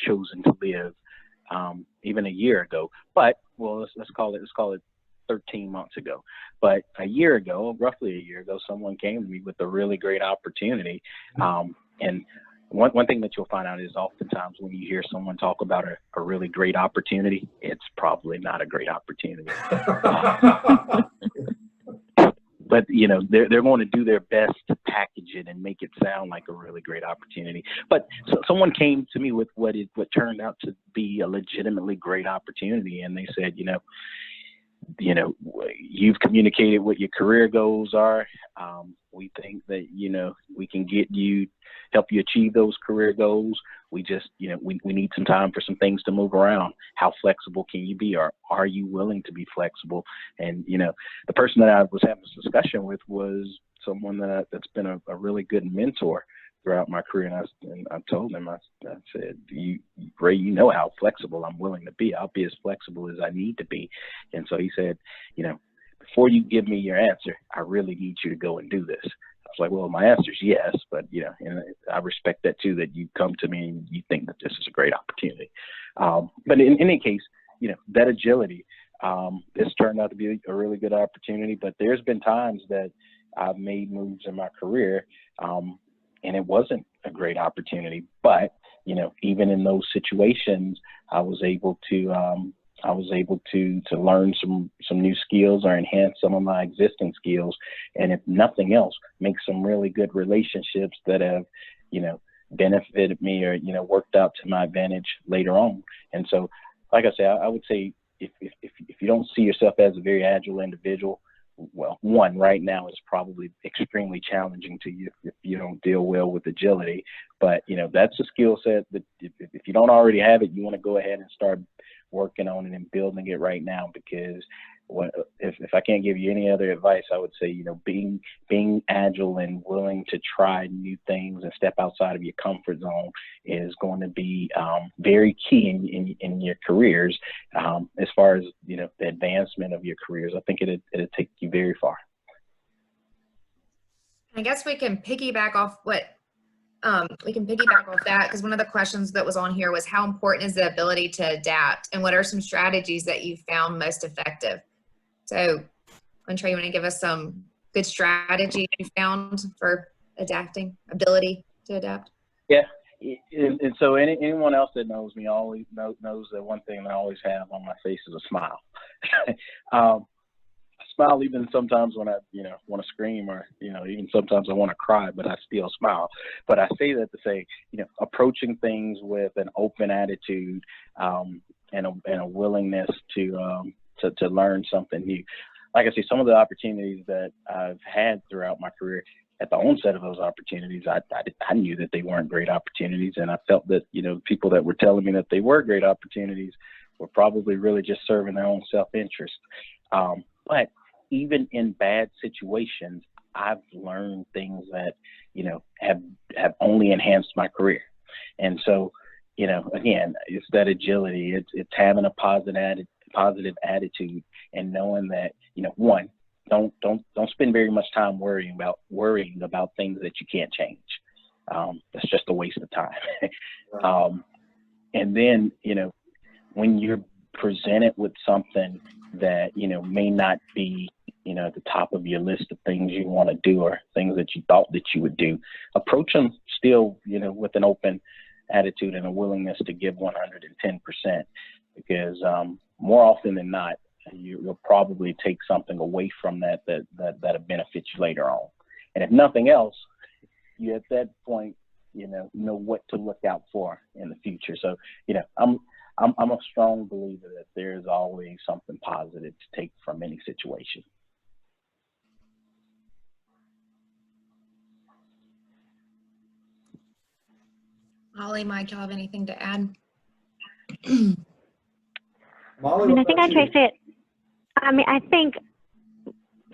chosen to live even a year ago. But, well, let's call it 13 months ago. But roughly a year ago, someone came to me with a really great opportunity. And one thing that you'll find out is oftentimes when you hear someone talk about a really great opportunity, it's probably not a great opportunity. But they're going to do their best to package it and make it sound like a really great opportunity. But so someone came to me with what turned out to be a legitimately great opportunity, and they said, you've communicated what your career goals are. We think that we can help you achieve those career goals. We just we need some time for some things to move around. How flexible can you be, or are you willing to be flexible? And the person that I was having this discussion with was someone that's been a really good mentor throughout my career. And I told him, I said, Ray, how flexible I'm willing to be. I'll be as flexible as I need to be. And so he said, before you give me your answer, I really need you to go and do this. I was like, well, my answer is yes, but and I respect that too, that you come to me and you think that this is a great opportunity. But in any case, that agility, this turned out to be a really good opportunity, but there's been times that I've made moves in my career, and it wasn't a great opportunity. But even in those situations, I was able to learn some new skills or enhance some of my existing skills, and if nothing else, make some really good relationships that have benefited me or, worked out to my advantage later on. And so, like I said, I would say if you don't see yourself as a very agile individual, well, one, right now is probably extremely challenging to you if you don't deal well with agility. But, that's a skill set that if you don't already have it, you want to go ahead and start working on it and building it right now, because if I can't give you any other advice, I would say, being agile and willing to try new things and step outside of your comfort zone is going to be very key in your careers. As far as, the advancement of your careers, I think it'll take you very far. I guess we can piggyback off that, because one of the questions that was on here was how important is the ability to adapt, and what are some strategies that you found most effective? So, Andre, you want to give us some good strategies you found for adapting, ability to adapt? Yeah. And so anyone else that knows me always knows that one thing that I always have on my face is a smile. I smile even sometimes when I, want to scream, or, even sometimes I want to cry, but I still smile. But I say that to say, approaching things with an open attitude and a willingness to learn something new. Like I say, some of the opportunities that I've had throughout my career, at the onset of those opportunities, I knew that they weren't great opportunities, and I felt that, people that were telling me that they were great opportunities were probably really just serving their own self-interest. But even in bad situations, I've learned things that, have only enhanced my career. And so, again, it's that agility. It's having a positive attitude, and knowing that, one, don't spend very much time worrying about things that you can't change. That's just a waste of time. And then, when you're presented with something that, may not be, at the top of your list of things you want to do, or things that you thought that you would do, approach them still, with an open attitude and a willingness to give 110%, because more often than not, you'll probably take something away from that'll benefit you later on. And if nothing else, you at that point, know what to look out for in the future. So, I'm a strong believer that there's always something positive to take from any situation. Holly, Mike, y'all have anything to add? Molly, I think I traced it. I think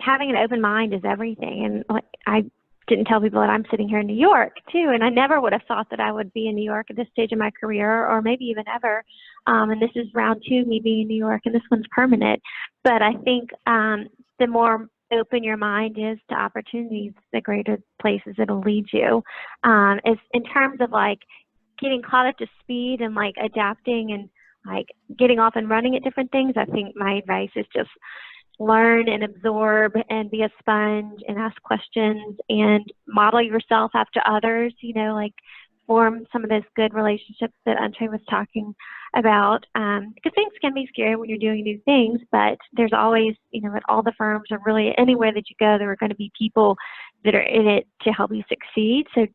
having an open mind is everything. And I didn't tell people that I'm sitting here in New York too. And I never would have thought that I would be in New York at this stage of my career, or maybe even ever. And this is round 2 of me being in New York, and this one's permanent. But I think the more open your mind is to opportunities, the greater places it'll lead you. Is in terms of like getting caught up to speed and like adapting and like getting off and running at different things, I think my advice is just learn and absorb and be a sponge and ask questions and model yourself after others, like form some of those good relationships that Andre was talking about. Because things can be scary when you're doing new things, but there's always, at all the firms, or really anywhere that you go, there are going to be people that are in it to help you succeed. So,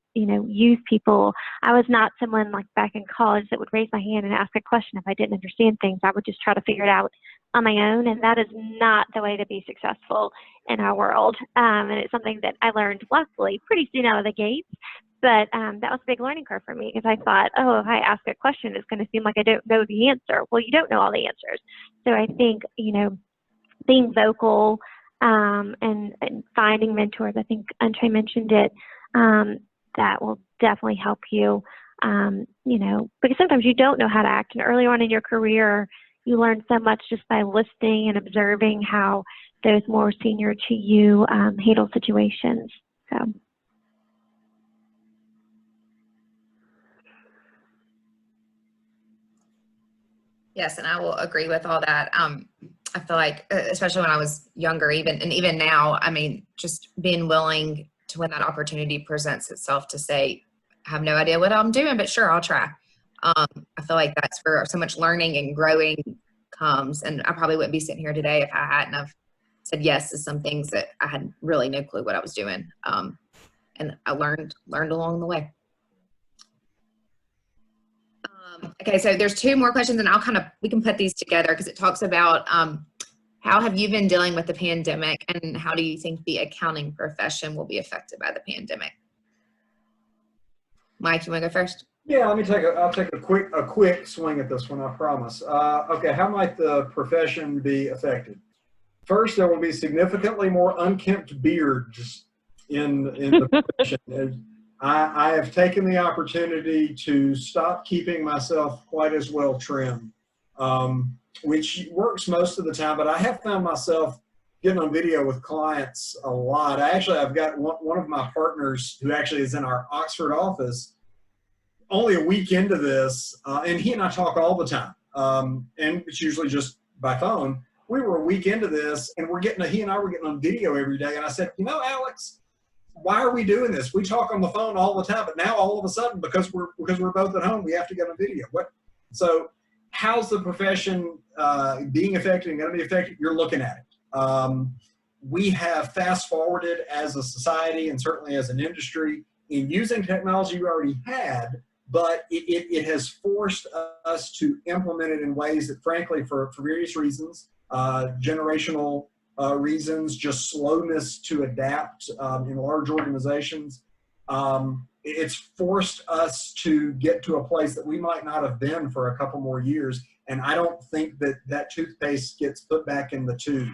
use people. I was not someone like back in college that would raise my hand and ask a question if I didn't understand things. I would just try to figure it out on my own, and that is not the way to be successful in our world. And it's something that I learned, luckily, pretty soon out of the gates. But that was a big learning curve for me, because I thought, oh, if I ask a question, it's going to seem like I don't know the answer. Well, you don't know all the answers. So I think, being vocal and finding mentors, I think Andre mentioned it, that will definitely help you, because sometimes you don't know how to act. And earlier on in your career, you learn so much just by listening and observing how those more senior to you handle situations. So. Yes, and I will agree with all that. I feel like, especially when I was younger, even now, just being willing to, when that opportunity presents itself, to say, I have no idea what I'm doing, but sure, I'll try. I feel like that's where so much learning and growing comes. And I probably wouldn't be sitting here today if I hadn't have said yes to some things that I had really no clue what I was doing. And I learned along the way. Okay, so there's two more questions, and we can put these together because it talks about how have you been dealing with the pandemic, and how do you think the accounting profession will be affected by the pandemic? Mike, you want to go first? Yeah, I'll take a quick swing at this one, I promise. Okay, how might the profession be affected? First, there will be significantly more unkempt beards in the profession. I have taken the opportunity to stop keeping myself quite as well trimmed, which works most of the time, but I have found myself getting on video with clients a lot. I've got one of my partners who actually is in our Oxford office only a week into this, and he and I talk all the time, and it's usually just by phone. We were a week into this, and he and I were getting on video every day, and I said, Alex, why are we doing this? We talk on the phone all the time, but now all of a sudden, because we're both at home, we have to get on video. So how's the profession being affected and going to be affected? You're looking at it. We have fast forwarded as a society and certainly as an industry in using technology we already had, but it has forced us to implement it in ways that, frankly, for various reasons, generational reasons, just slowness to adapt in large organizations. It's forced us to get to a place that we might not have been for a couple more years, and I don't think that toothpaste gets put back in the tube.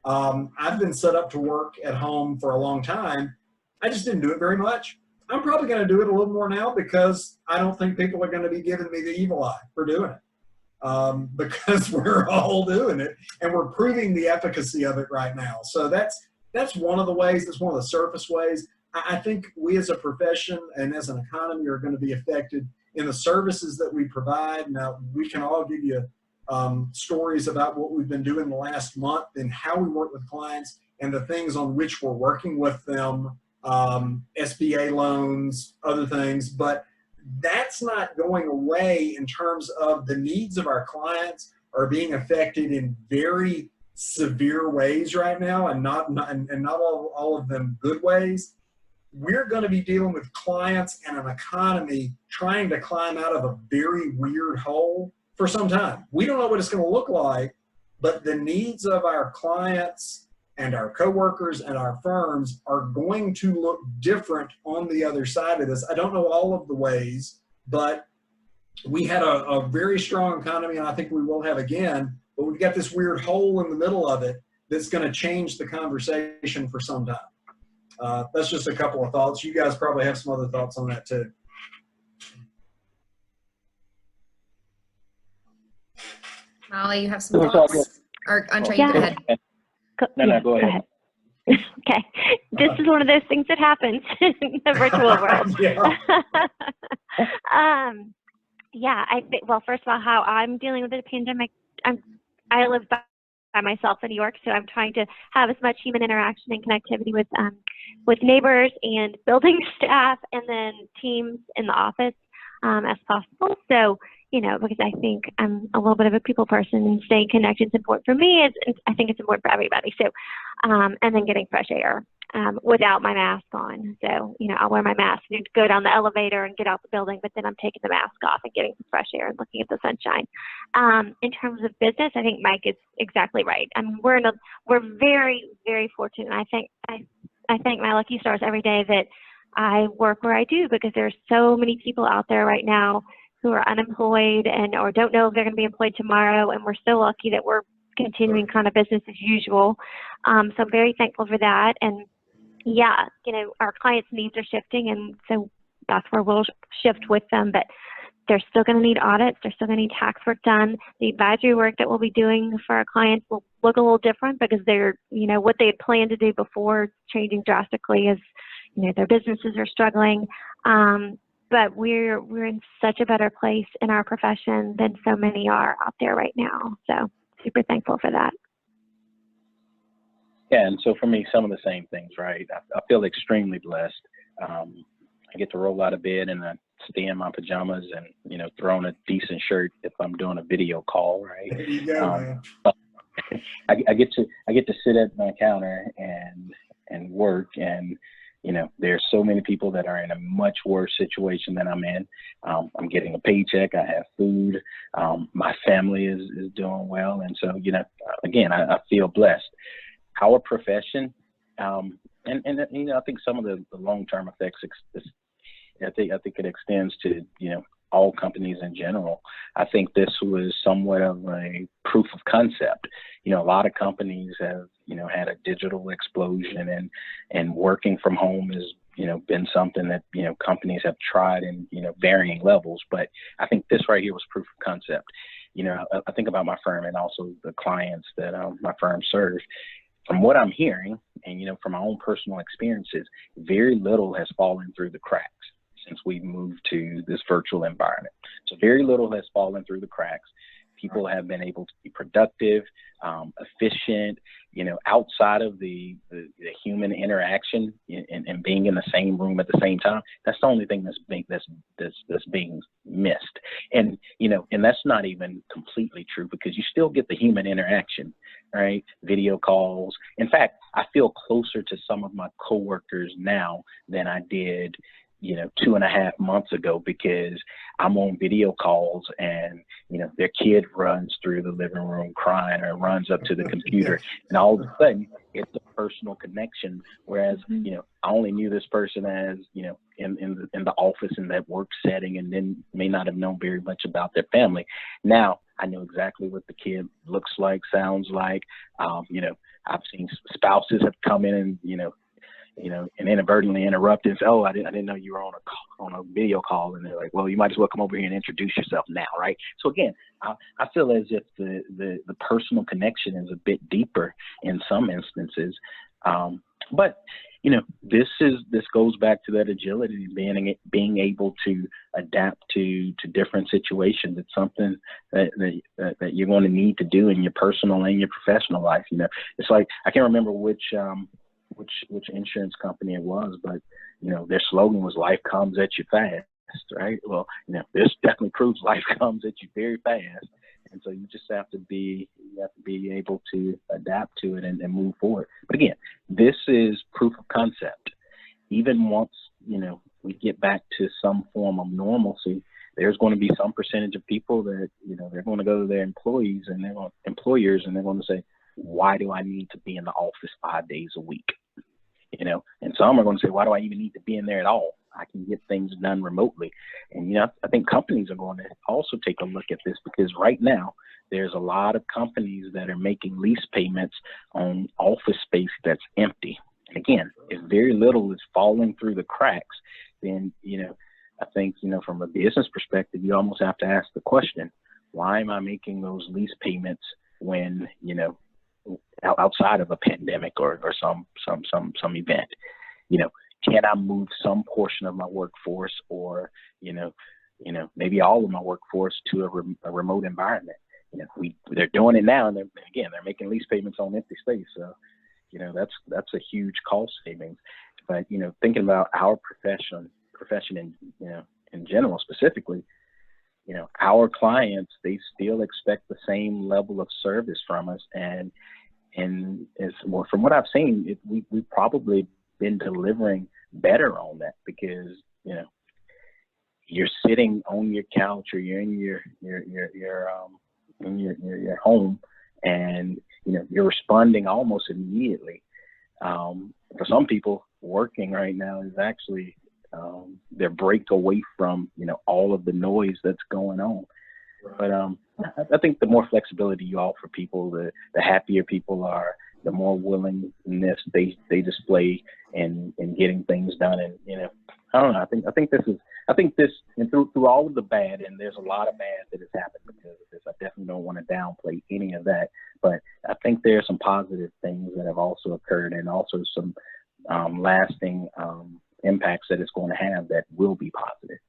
I've been set up to work at home for a long time. I just didn't do it very much. I'm probably going to do it a little more now because I don't think people are going to be giving me the evil eye for doing it. Because we're all doing it and we're proving the efficacy of it right now. So that's one of the ways, that's one of the surface ways. I think we as a profession and as an economy are going to be affected in the services that we provide. Now, we can all give you stories about what we've been doing the last month and how we work with clients and the things on which we're working with them, SBA loans, other things, but that's not going away in terms of the needs of our clients are being affected in very severe ways right now, and not all of them good ways. We're going to be dealing with clients and an economy trying to climb out of a very weird hole for some time. We don't know what it's going to look like, but the needs of our clients and our coworkers and our firms are going to look different on the other side of this. I don't know all of the ways, but we had a very strong economy, and I think we will have again, but we've got this weird hole in the middle of it that's going to change the conversation for some time. That's just a couple of thoughts. You guys probably have some other thoughts on that too. Molly, you have some thoughts? Or Andre, you go ahead. No, go ahead. Okay. This is one of those things that happens in the virtual world. Yeah, well, first of all, how I'm dealing with the pandemic, I live by myself in New York, so I'm trying to have as much human interaction and connectivity with neighbors and building staff and then teams in the office as possible. So, because I think I'm a little bit of a people person, and staying connected is important for me. I think it's important for everybody. So, and then getting fresh air without my mask on. So, I'll wear my mask and go down the elevator and get out the building, but then I'm taking the mask off and getting some fresh air and looking at the sunshine. In terms of business, I think Mike is exactly right. I mean, we're very, very fortunate. I thank my lucky stars every day that I work where I do, because there's so many people out there right now who are unemployed or don't know if they're going to be employed tomorrow, and we're so lucky that we're continuing kind of business as usual. So I'm very thankful for that. And yeah, our clients' needs are shifting, and so that's where we'll shift with them. But they're still going to need audits. They're still going to need tax work done. The advisory work that we'll be doing for our clients will look a little different, because they're, what they had planned to do before changing drastically as, their businesses are struggling. But we're in such a better place in our profession than so many are out there right now. So super thankful for that. Yeah, and so for me, some of the same things, right? I feel extremely blessed. I get to roll out of bed and I stay in my pajamas and, throw on a decent shirt if I'm doing a video call, right? There you go, man. I get to sit at my counter and work, and there's so many people that are in a much worse situation than I'm in. I'm getting a paycheck. I have food. My family is doing well. And so, again, I feel blessed. Our profession, and I think some of the long-term effects, I think it extends to, all companies in general. I think this was somewhat of a proof of concept. A lot of companies have, had a digital explosion, and working from home has, been something that, companies have tried in, varying levels. But I think this right here was proof of concept. I think about my firm and also the clients that my firm serves. From what I'm hearing and, from my own personal experiences, very little has fallen through the cracks since we've moved to this virtual environment. So very little has fallen through the cracks. People have been able to be productive, efficient, outside of the human interaction and being in the same room at the same time. That's the only thing that's being missed. And, and that's not even completely true, because you still get the human interaction, right? Video calls. In fact, I feel closer to some of my coworkers now than I did 2.5 months ago, because I'm on video calls and, their kid runs through the living room crying or runs up to the computer, and all of a sudden it's a personal connection. Whereas, I only knew this person as, in the office in that work setting, and then may not have known very much about their family. Now I know exactly what the kid looks like, sounds like. I've seen spouses have come in and, and inadvertently interrupt and say, "Oh, I didn't know you were on a video call," and they're like, "Well, you might as well come over here and introduce yourself now," right? So again, I feel as if the personal connection is a bit deeper in some instances, but this goes back to that agility, being able to adapt to different situations. It's something that you're going to need to do in your personal and your professional life. It's like, I can't remember which insurance company it was, but their slogan was "Life comes at you fast," right? Well, this definitely proves life comes at you very fast, and so you just have to be able to adapt to it and move forward. But again, this is proof of concept. Even once we get back to some form of normalcy, there's going to be some percentage of people that they're going to go to their employers and they're going to say, "Why do I need to be in the office 5 days a week?" And some are going to say, "Why do I even need to be in there at all? I can get things done remotely." And, I think companies are going to also take a look at this, because right now there's a lot of companies that are making lease payments on office space that's empty. And again, if very little is falling through the cracks, then, I think, from a business perspective, you almost have to ask the question, why am I making those lease payments when, outside of a pandemic or some event? Can I move some portion of my workforce, or maybe all of my workforce, to a remote environment? They're doing it now, and they're making lease payments on empty space. So that's a huge cost savings. But thinking about our profession in general, specifically, our clients, they still expect the same level of service from us, and it's more, from what I've seen, we've probably been delivering better on that, because you're sitting on your couch, or you're in your home, and you're responding almost immediately. For some people, working right now is actually their break away from all of the noise that's going on. But I think the more flexibility you offer people, the happier people are, the more willingness they display in getting things done. And I don't know. I think this, and through all of the bad, and there's a lot of bad that has happened because of this. I definitely don't want to downplay any of that, but I think there are some positive things that have also occurred, and also some lasting impacts that it's going to have that will be positive.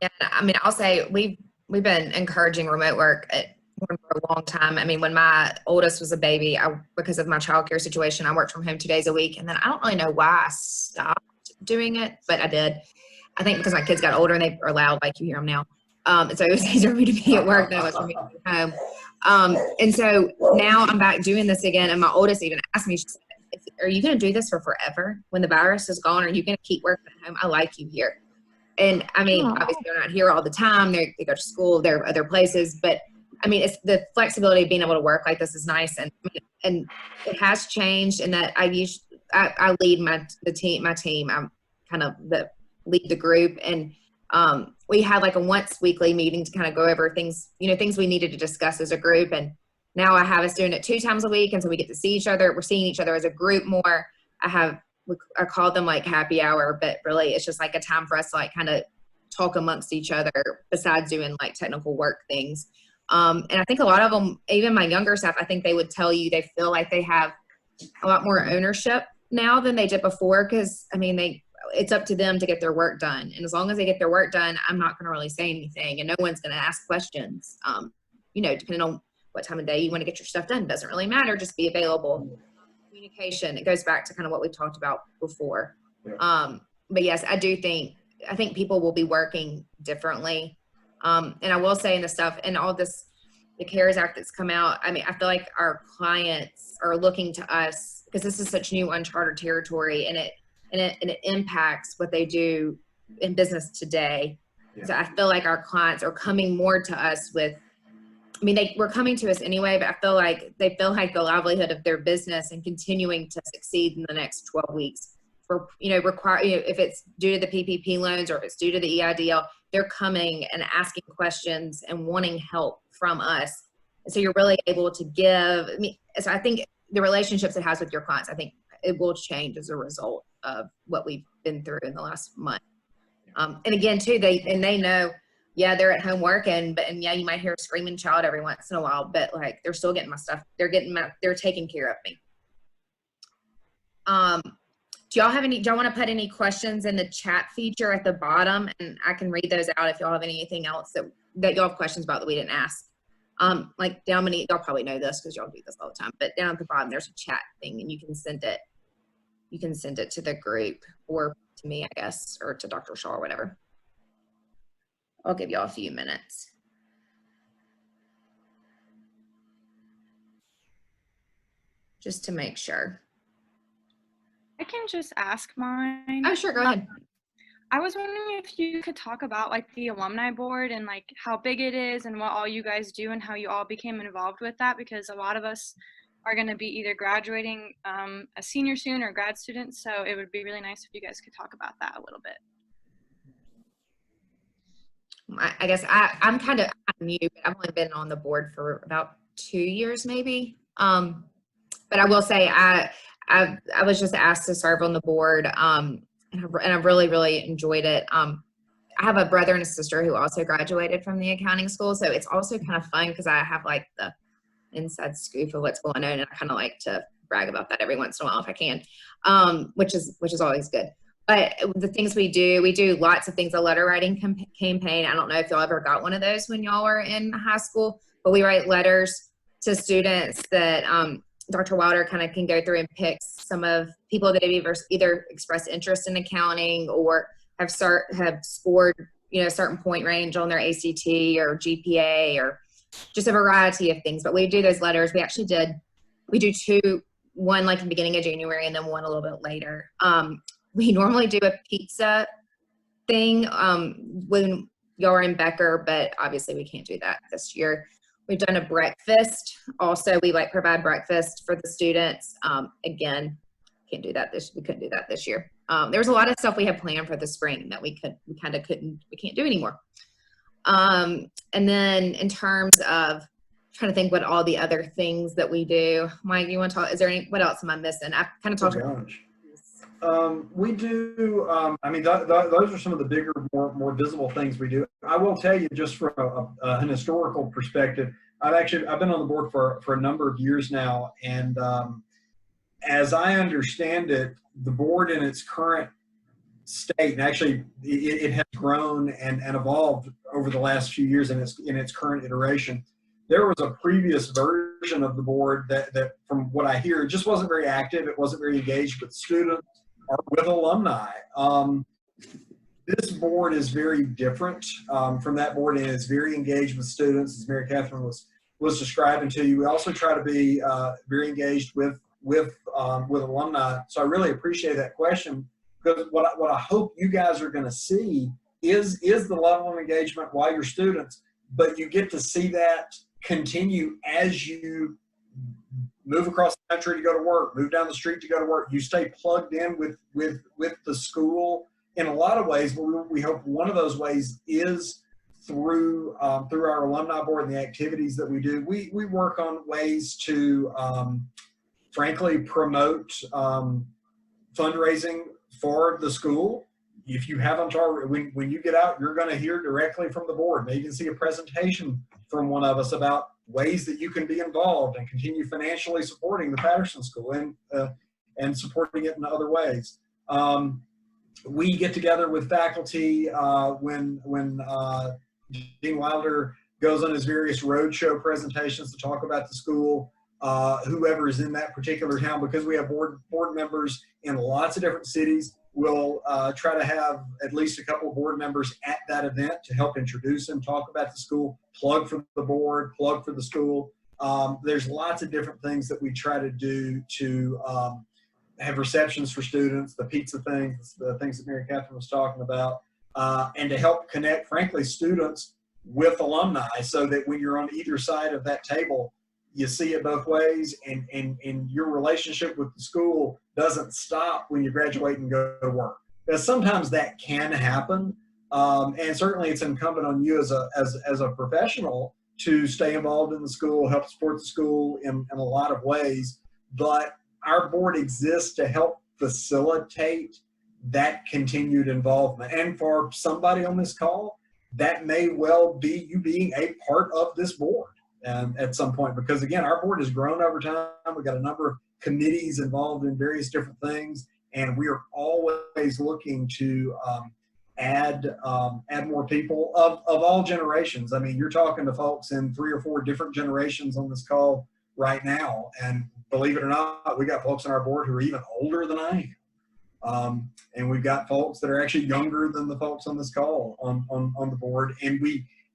Yeah, I mean, I'll say we've been encouraging remote work for a long time. I mean, when my oldest was a baby, because of my childcare situation, I worked from home 2 days a week, and then I don't really know why I stopped doing it, but I did. I think because my kids got older and they are loud, like you hear them now. And so it was easier for me to be at work than it was for me to be home. And so now I'm back doing this again, and my oldest even asked me, she said, are you going to do this for forever? When the virus is gone, are you going to keep working at home? I like you here. And I mean, obviously they're not here all the time. They go to school, they're other places, but I mean, it's the flexibility of being able to work like this is nice. And it has changed in that I lead my team. I'm kind of lead the group. And we had like a once weekly meeting to kind of go over things, things we needed to discuss as a group. And now I have us doing it 2 times a week. And so we get to see each other. We're seeing each other as a group more. I call them like happy hour, but really it's just like a time for us to like kind of talk amongst each other besides doing like technical work things. And I think a lot of them, even my younger staff, I think they would tell you they feel like they have a lot more ownership now than they did before. Cause I mean, it's up to them to get their work done. And as long as they get their work done, I'm not going to really say anything and no one's going to ask questions. Depending on what time of day you want to get your stuff done, doesn't really matter. Just be available. Communication. It goes back to kind of what we talked about before. Yeah. But yes, I think people will be working differently. And I will say in the stuff and all this, the CARES Act that's come out, I mean, I feel like our clients are looking to us because this is such new uncharted territory and it impacts what they do in business today. Yeah. So I feel like our clients are coming more to us with, I mean, they were coming to us anyway, but I feel like they feel like the livelihood of their business and continuing to succeed in the next 12 weeks for, if it's due to the PPP loans or if it's due to the EIDL, they're coming and asking questions and wanting help from us. And so you're really able to give, so I think the relationships it has with your clients, I think it will change as a result of what we've been through in the last month. And again, too, they know, yeah, they're at home working, and yeah, you might hear a screaming child every once in a while, but like they're still getting my stuff. They're taking care of me. Do y'all want to put any questions in the chat feature at the bottom? And I can read those out if y'all have anything else that y'all have questions about that we didn't ask. Like down beneath, y'all probably know this because y'all do this all the time, but down at the bottom, there's a chat thing and you can send it. You can send it to the group or to me, I guess, or to Dr. Shaw or whatever. I'll give y'all a few minutes. Just to make sure. I can just ask mine. Oh, sure, go ahead. I was wondering if you could talk about like the alumni board and like how big it is and what all you guys do and how you all became involved with that, because a lot of us are going to be either graduating a senior soon or grad students. So it would be really nice if you guys could talk about that a little bit. I guess I'm kind of new, but I've only been on the board for about 2 years maybe. But I will say I was just asked to serve on the board and I've really, really enjoyed it. I have a brother and a sister who also graduated from the accounting school. So it's also kind of fun because I have like the inside scoop of what's going on. And I kind of like to brag about that every once in a while if I can, which is always good. But the things we do lots of things, a letter writing campaign. I don't know if y'all ever got one of those when y'all were in high school, but we write letters to students that Dr. Wilder kind of can go through and pick some of people that have either expressed interest in accounting or have scored, a certain point range on their ACT or GPA or just a variety of things. But we do those letters. We do 2, one like in the beginning of January and then one a little bit later. We normally do a pizza thing when y'all are in Becker, but obviously we can't do that this year. We've done a breakfast. Also, we provide breakfast for the students. Again, we couldn't do that this year. There was a lot of stuff we had planned for the spring that we can't do anymore. And then in terms of trying to think what all the other things that we do, Mike, you want to talk, what else am I missing? I've kind of talked about. We do, those are some of the bigger, more visible things we do. I will tell you, just from an historical perspective, I've been on the board for a number of years now. And as I understand it, the board in its current state, and actually it has grown and evolved over the last few years in its current iteration. There was a previous version of the board that from what I hear, just wasn't very active. It wasn't very engaged with students or with alumni. This board is very different from that board and is very engaged with students, as Mary Catherine was describing to you. We also try to be very engaged with with alumni. So I really appreciate that question, because what I hope you guys are going to see is the level of engagement while you're students, but you get to see that continue as you move across the country to go to work, move down the street to go to work. You stay plugged in with the school in a lot of ways. We hope one of those ways is through our alumni board and the activities that we do. We work on ways to frankly promote fundraising for the school. If you haven't already, when you get out, you're going to hear directly from the board. Maybe you can see a presentation from one of us about ways that you can be involved and continue financially supporting the Patterson School and supporting it in other ways. We get together with faculty when Dean Wilder goes on his various roadshow presentations to talk about the school, whoever is in that particular town, because we have board members in lots of different cities. We'll try to have at least a couple of board members at that event to help introduce them, talk about the school, plug for the board, plug for the school. There's lots of different things that we try to do to have receptions for students, the pizza things, the things that Mary Catherine was talking about, and to help connect, frankly, students with alumni, so that when you're on either side of that table, you see it both ways, and your relationship with the school doesn't stop when you graduate and go to work. Because sometimes that can happen, and certainly it's incumbent on you as a professional to stay involved in the school, help support the school in a lot of ways. But our board exists to help facilitate that continued involvement. And for somebody on this call, that may well be you being a part of this board at some point, because again, our board has grown over time. We've got a number of committees involved in various different things, and we are always looking to add more people of all generations. I mean, you're talking to folks in 3 or 4 different generations on this call right now, and believe it or not, we got folks on our board who are even older than I am. And we've got folks that are actually younger than the folks on this call on the board. And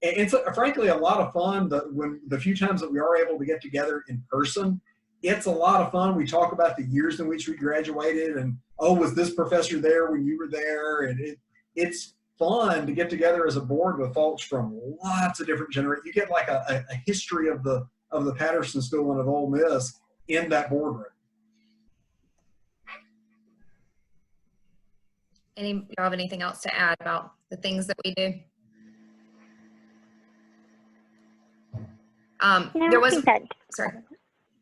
it's frankly a lot of fun. When the few times that we are able to get together in person, it's a lot of fun. We talk about the years in which we graduated, and oh, was this professor there when you were there? And it's fun to get together as a board with folks from lots of different generations. You get like a history of the Patterson School and of Ole Miss in that boardroom. Y'all have anything else to add about the things that we do? No, there was, I think that, sorry.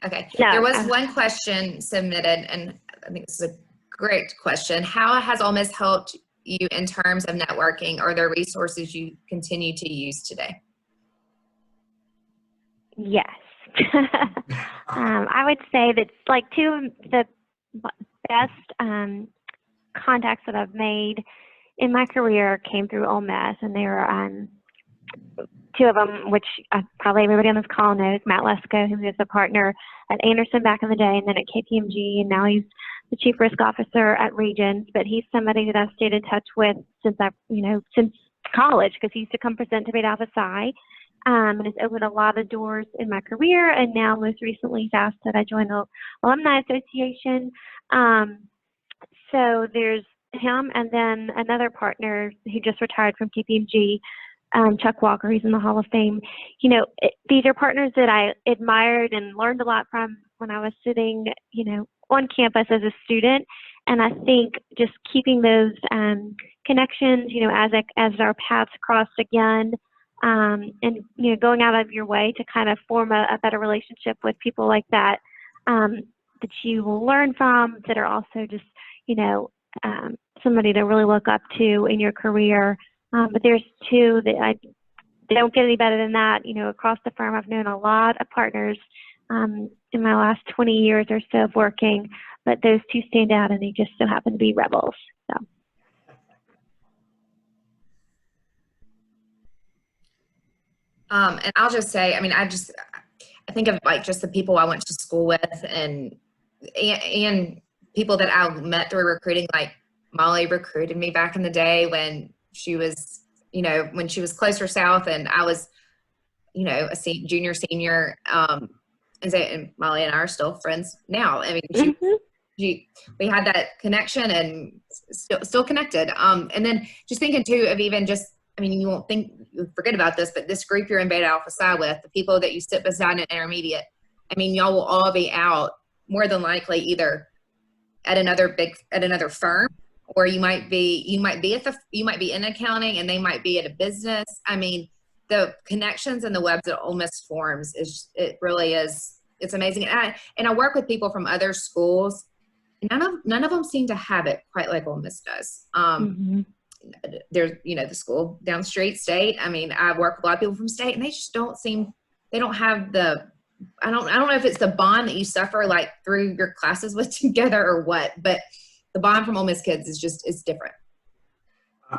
Okay. No, there was one question submitted, and I think this is a great question. How has Ole Miss helped you in terms of networking? Are there resources you continue to use today? yes. I would say that like 2 of the best contacts that I've made in my career came through Ole Miss, and they were 2 of them, which probably everybody on this call knows. Matt Lesko, who was a partner at Anderson back in the day, and then at KPMG, and now he's the Chief Risk Officer at Regions. But he's somebody that I've stayed in touch with since since college, because he used to come present to me at Alpha Psi, and has opened a lot of doors in my career. And now most recently he's asked that I join the Alumni Association. So there's him, and then another partner who just retired from KPMG, Chuck Walker, he's in the Hall of Fame. These are partners that I admired and learned a lot from when I was sitting, on campus as a student. And I think just keeping those connections, as our paths crossed again, and going out of your way to kind of form a better relationship with people like that, that you will learn from, that are also just, somebody to really look up to in your career. But there's 2 that they don't get any better than that. Across the firm, I've known a lot of partners in my last 20 years or so of working, but those 2 stand out, and they just so happen to be rebels. So. And I'll just say, I think of like just the people I went to school with, and people that I met through recruiting. Like Molly recruited me back in the day when she was, closer south, and I was, a junior, senior. and Molly and I are still friends now. I mean, we had that connection and still connected. And then just thinking too of even just, I mean, you forget about this, but this group you're in Beta Alpha Psi with, the people that you sit beside in intermediate, I mean, y'all will all be out more than likely either at another firm, or you might be in accounting and they might be at a business. I mean, the connections and the webs that Ole Miss forms it's amazing. And I work with people from other schools. None of them seem to have it quite like Ole Miss does. There's, the school down the street, State. I mean, I work with a lot of people from State, and they just they don't have I don't know if it's the bond that you suffer like through your classes with together or what, but the bond from Ole Miss kids is different.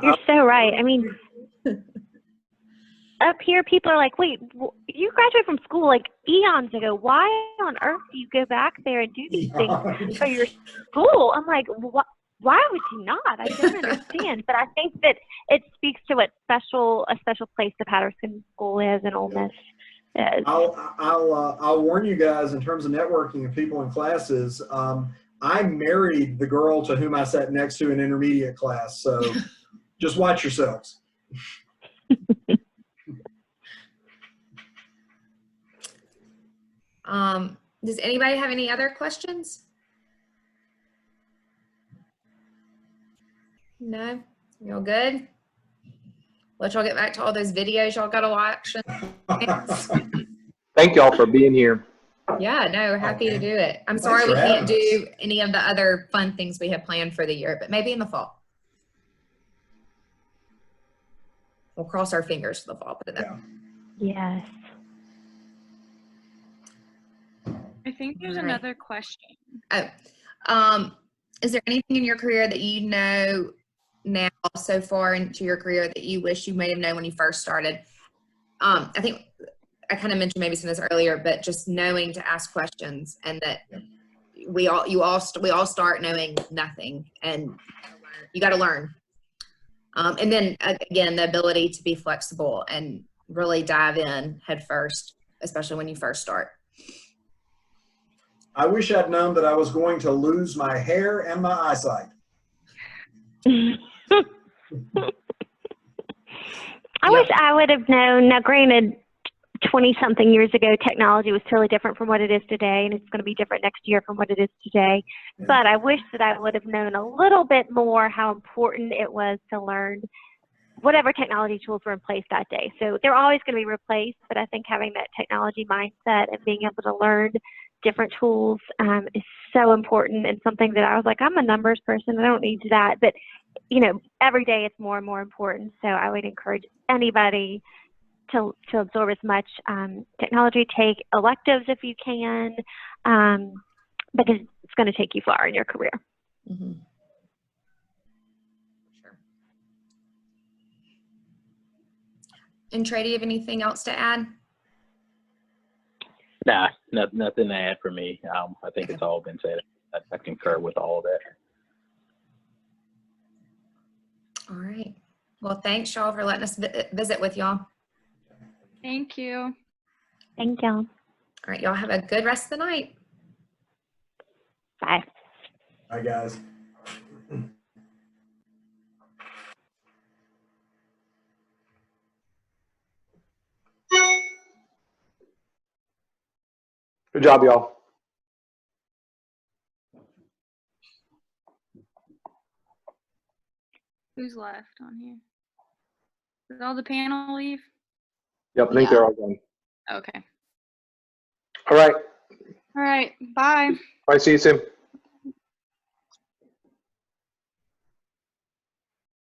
You're so right. I mean, up here, people are like, wait, you graduated from school like eons ago. Why on earth do you go back there and do these things for your school? I'm like, why would you not? I don't understand. But I think that it speaks to what a special place the Patterson School is and Ole Miss is. I'll warn you guys in terms of networking and people in classes. I married the girl to whom I sat next to in intermediate class, so just watch yourselves. Does anybody have any other questions? No? You're good? Let y'all get back to all those videos y'all got to watch. Thank y'all for being here. Yeah, no, we're happy to do it. I'm sorry we can't do any of the other fun things we have planned for the year, but maybe in the fall. We'll cross our fingers for the fall. Put it that way. Yes. I think there's another question. Is there anything in your career that you know now so far into your career that you wish you may have known when you first started? I think I kind of mentioned maybe some of this earlier, but just knowing to ask questions, and that we all start knowing nothing, and you got to learn. And then again, the ability to be flexible and really dive in head first, especially when you first start. I wish I'd known that I was going to lose my hair and my eyesight. I wish I would have known. Now, granted, 20-something years ago, technology was totally different from what it is today, and it's going to be different next year from what it is today. Yeah. But I wish that I would have known a little bit more how important it was to learn whatever technology tools were in place that day. So they're always going to be replaced, but I think having that technology mindset and being able to learn different tools is so important, and something that I was like, I'm a numbers person, I don't need that. But, every day it's more and more important. So I would encourage anybody to absorb as much technology. Take electives if you can, because it's going to take you far in your career. Mm-hmm. Sure. And Trey, do you have anything else to add? Nah, nothing to add for me. I think it's all been said. I concur with all of that. All right. Well, thanks, y'all, for letting us visit with y'all. Thank you. Thank y'all. All right, y'all have a good rest of the night. Bye. Bye, guys. Good job, y'all. Who's left on here? Did all the panel leave? Yep, I think they're all done. Okay. All right. All right. Bye. All right, see you soon.